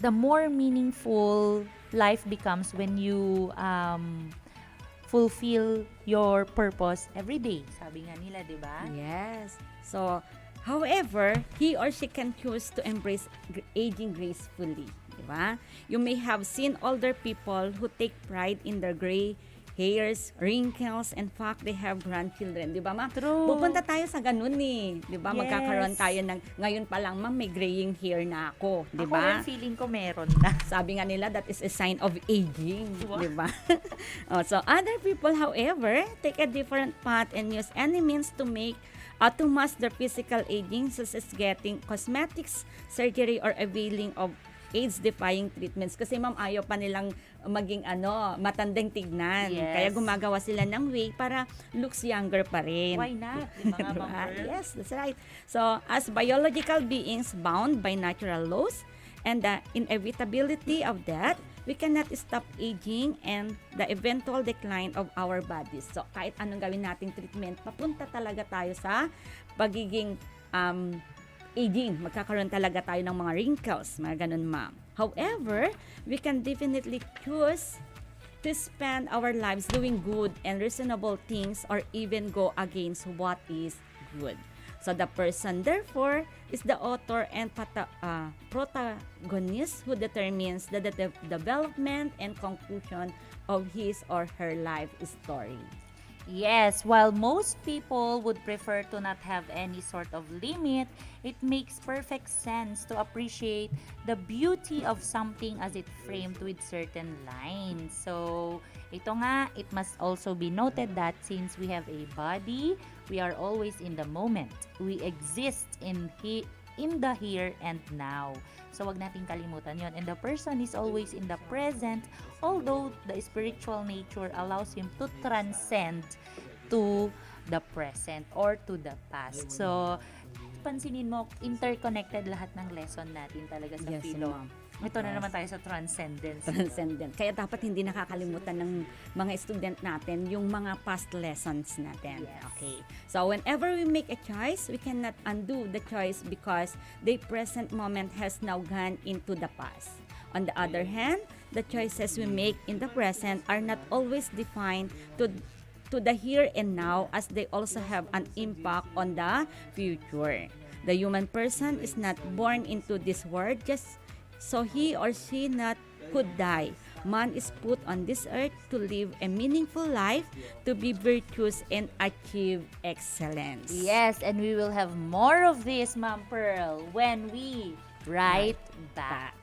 the more meaningful life becomes when you fulfill your purpose every day. Sabi nga nila, di ba? Yes. So, however, he or she can choose to embrace aging gracefully. Diba? You may have seen older people who take pride in their gray hairs, wrinkles, and fact they have grandchildren. Diba, ma'am? True. Pupunta tayo sa ganun eh. Diba? Yes. Magkakaroon tayo ng, ngayon pa lang, ma'am, may graying hair na ako. Diba? Ako rin feeling ko meron na. Sabi nga nila, that is a sign of aging. Wow. Diba? So, other people, however, take a different path and use any means to mask their physical aging, such as getting cosmetics, surgery, or availing of age-defying treatments. Kasi ma'am, ayaw pa nilang maging matandang tignan. Yes. Kaya gumagawa sila ng way para looks younger pa rin. Why not? Di ba nga, Ma'am Pearl? Yes, that's right. So, as biological beings bound by natural laws and the inevitability of death, we cannot stop aging and the eventual decline of our bodies. So, kahit anong gawin nating treatment, papunta talaga tayo sa pagiging aging. Magkakaroon talaga tayo ng mga wrinkles, mga ganun, ma'am. However, we can definitely choose to spend our lives doing good and reasonable things or even go against what is good. So the person, therefore, is the author and protagonist who determines the development and conclusion of his or her life story. Yes, while most people would prefer to not have any sort of limit, it makes perfect sense to appreciate the beauty of something as it framed with certain lines. So, ito nga, it must also be noted that since we have a body, we are always in the moment. We exist in the here and now. So, wag nating kalimutan yon. And the person is always in the present, although the spiritual nature allows him to transcend to the present or to the past. So, pansinin mo, interconnected lahat ng lesson natin talaga sa philo. Ma'am. Ito na naman tayo sa transcendence. Transcendent. Kaya dapat hindi nakakalimutan ng mga student natin yung mga past lessons natin. Yes. Okay. So, whenever we make a choice, we cannot undo the choice because the present moment has now gone into the past. On the other hand, the choices we make in the present are not always defined to the here and now, as they also have an impact on the future. The human person is not born into this world just so he or she not could die. Man is put on this earth to live a meaningful life, to be virtuous and achieve excellence. Yes, and we will have more of this, Ma'am Pearl, when we right back.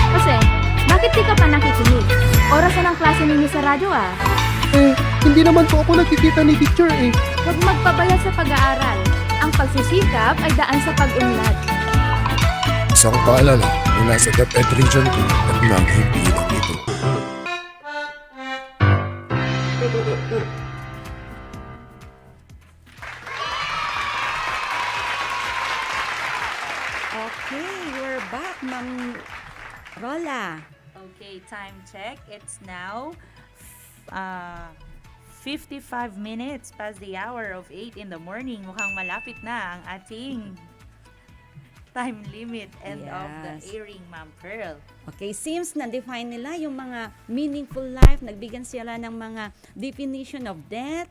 Kasi, bakit di ka pa nakikinig? Oras na ng klase ninyo sa radyo ah. Hindi naman po ako nakikita ni teacher eh. Huwag magpabaya sa pag-aaral. Ang pagsisikap ay daan sa pag-unlad. Isang paalala mula sa DepEd Region 2 at ng himpilang ito. Okay, we're back, Ma'am Rola. Okay, time check. It's now 55 minutes past the hour of 8 in the morning. Mukhang malapit na ang ating time limit end of the Yes. airing, Ma'am Pearl. Okay, seems na-define nila yung mga meaningful life, nagbigyan sila ng mga definition of death.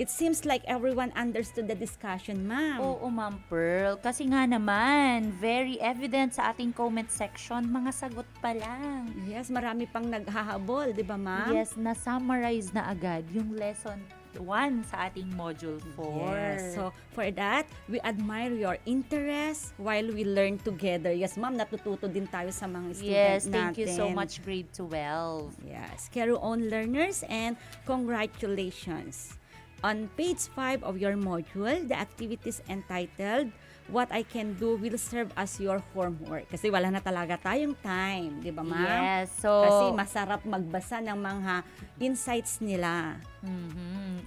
It seems like everyone understood the discussion, ma'am. Oo, Ma'am Pearl. Kasi nga naman, very evident sa ating comment section, mga sagot pa lang. Yes, marami pang naghahabol, di ba, ma'am? Yes, na-summarize na agad yung lesson 1 sa ating module 4. Yes. So, for that, we admire your interest while we learn together. Yes, ma'am, natututo din tayo sa mga students yes, natin. thank you so much, grade 12. Yes, carry on learners and congratulations. On page 5 of your module, the activities entitled What I Can Do will serve as your homework. Kasi wala na talaga tayong time, di ba, ma'am? Yes, so... Kasi masarap magbasa ng mga insights nila.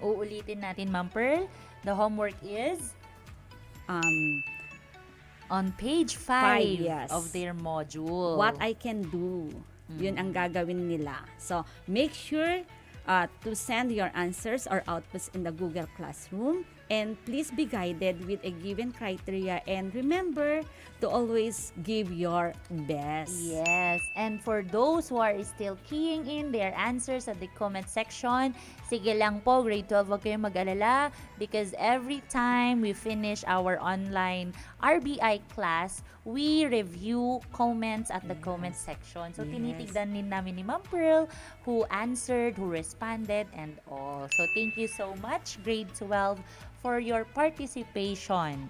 Uulitin natin, Ma'am Pearl. The homework is on page 5 yes. of their module. What I Can Do. Yun ang gagawin nila. So, make sure to send your answers or outputs in the Google Classroom, and please be guided with a given criteria, and remember to always give your best. Yes, and for those who are still keying in their answers at the comment section, sige lang po, grade 12, wag kayong mag-alala, because every time we finish our online RBI class, we review comments at the comment section. So, tinitignan din namin ni Ma'am Pearl who answered, who responded, and all. So, thank you so much, grade 12, for your participation.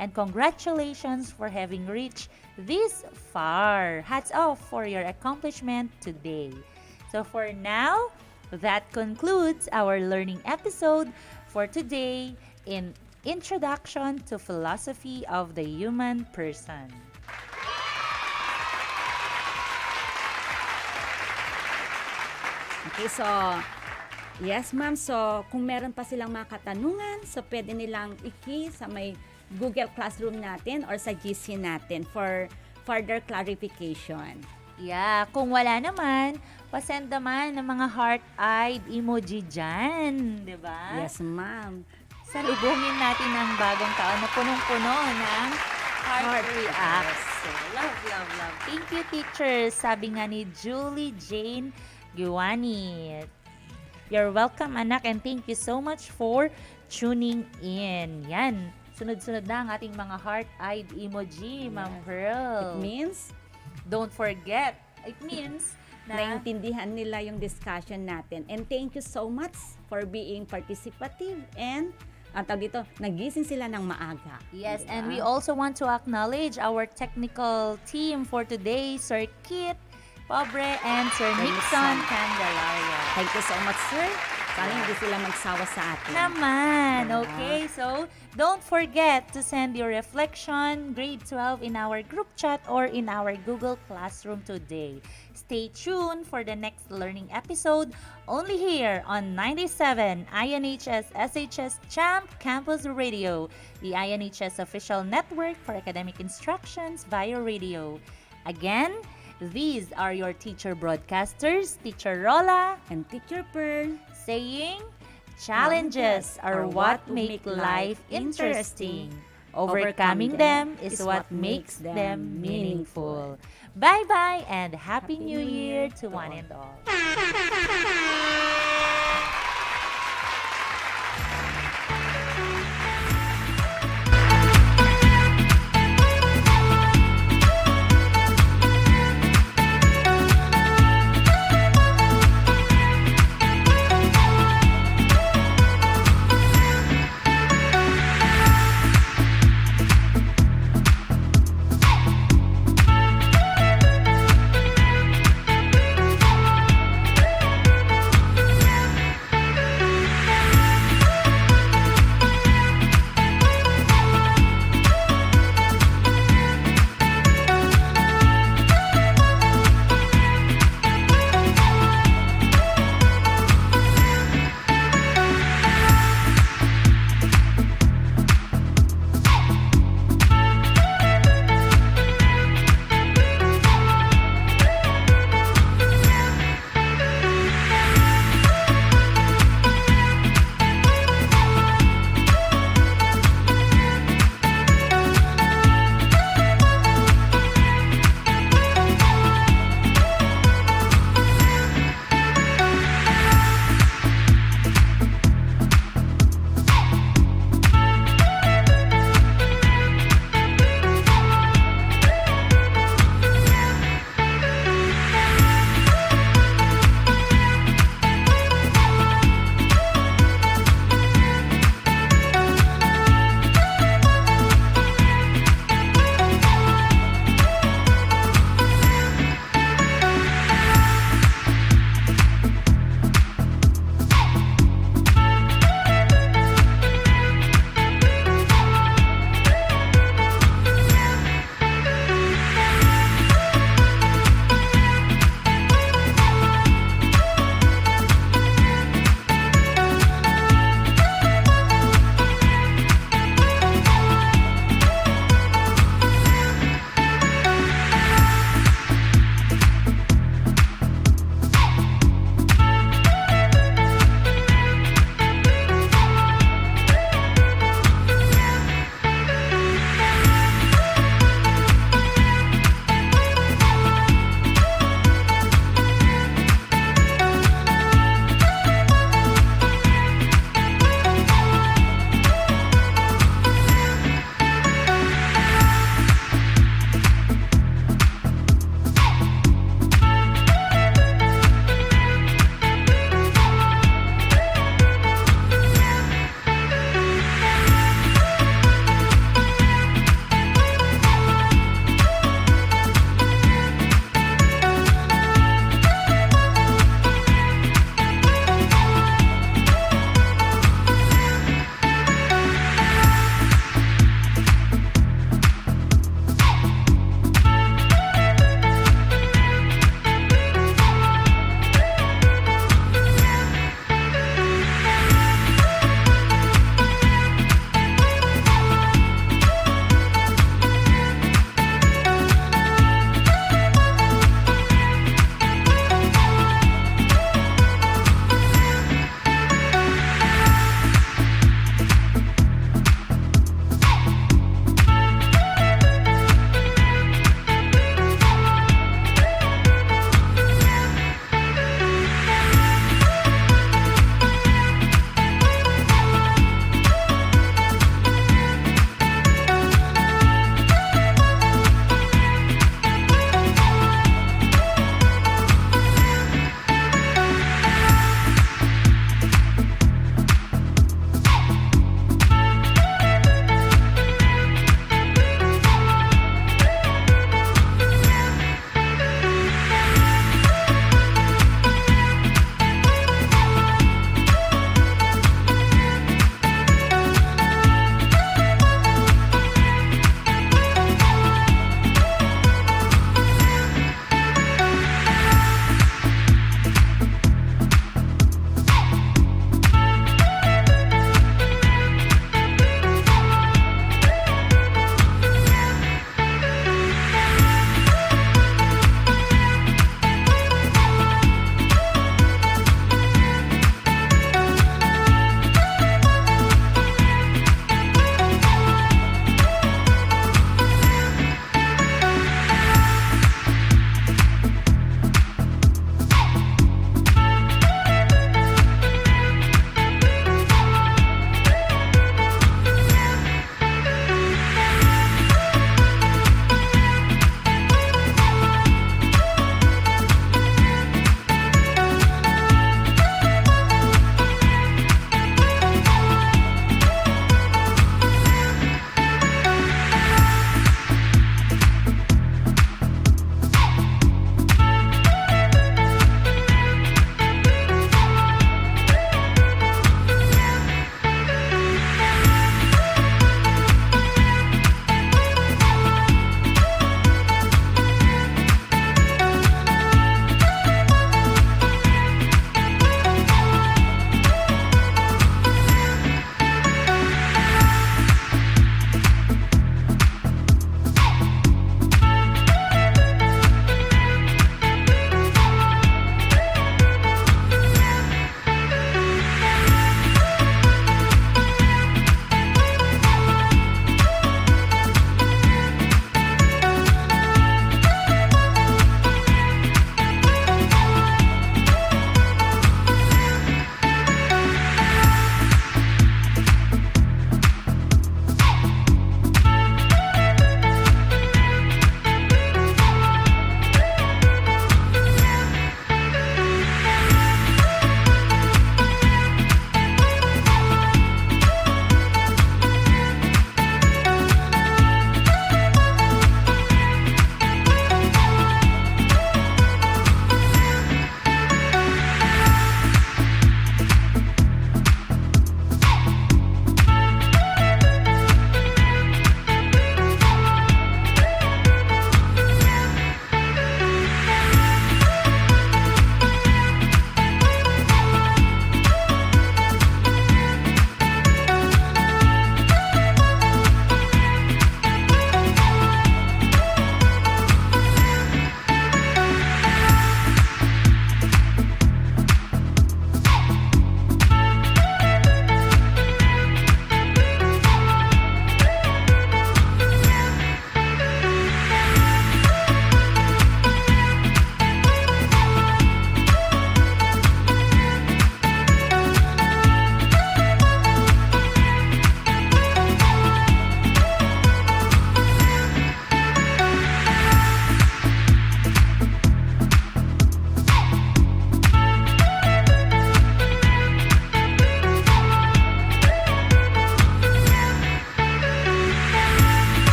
And congratulations for having reached this far. Hats off for your accomplishment today. So, for now, that concludes our learning episode for today in Introduction to Philosophy of the Human Person. Okay, so, yes, ma'am. So, kung meron pa silang mga katanungan, so pwede nilang i-key sa may Google Classroom natin or sa GC natin for further clarification. Yeah, kung wala naman, pasend naman ng mga heart-eyed emoji dyan, di ba? Yes, ma'am. Salubungin natin ang bagong taon na punong-puno ng heart reacts. So, love, love, love. Thank you, teachers. Sabi nga ni Julie Jane Giwani. You're welcome, anak, and thank you so much for tuning in. Yan. Sunod-sunod na ang ating mga heart-eyed emoji, Ma'am Pearl. It means, don't forget. It means na naintindihan nila yung discussion natin. And thank you so much for being participative and dito, nagising sila ng maaga. yes, diba? and we also want to acknowledge our technical team for today, Sir Kit Pobre and Sir Nixon Candelaria. Thank you so much, sir. Sana hindi sila magsawa sa atin. Naman, okay? So, don't forget to send your reflection, grade 12, in our group chat or in our Google Classroom today. Stay tuned for the next learning episode only here on 97 INHS SHS Champ Campus Radio, the INHS official network for academic instructions via radio. Again, these are your teacher broadcasters, Teacher Rola And Teacher Pearl, saying, challenges are what make life interesting. Overcoming them is what makes them meaningful. Bye-bye and Happy New Year to one and all.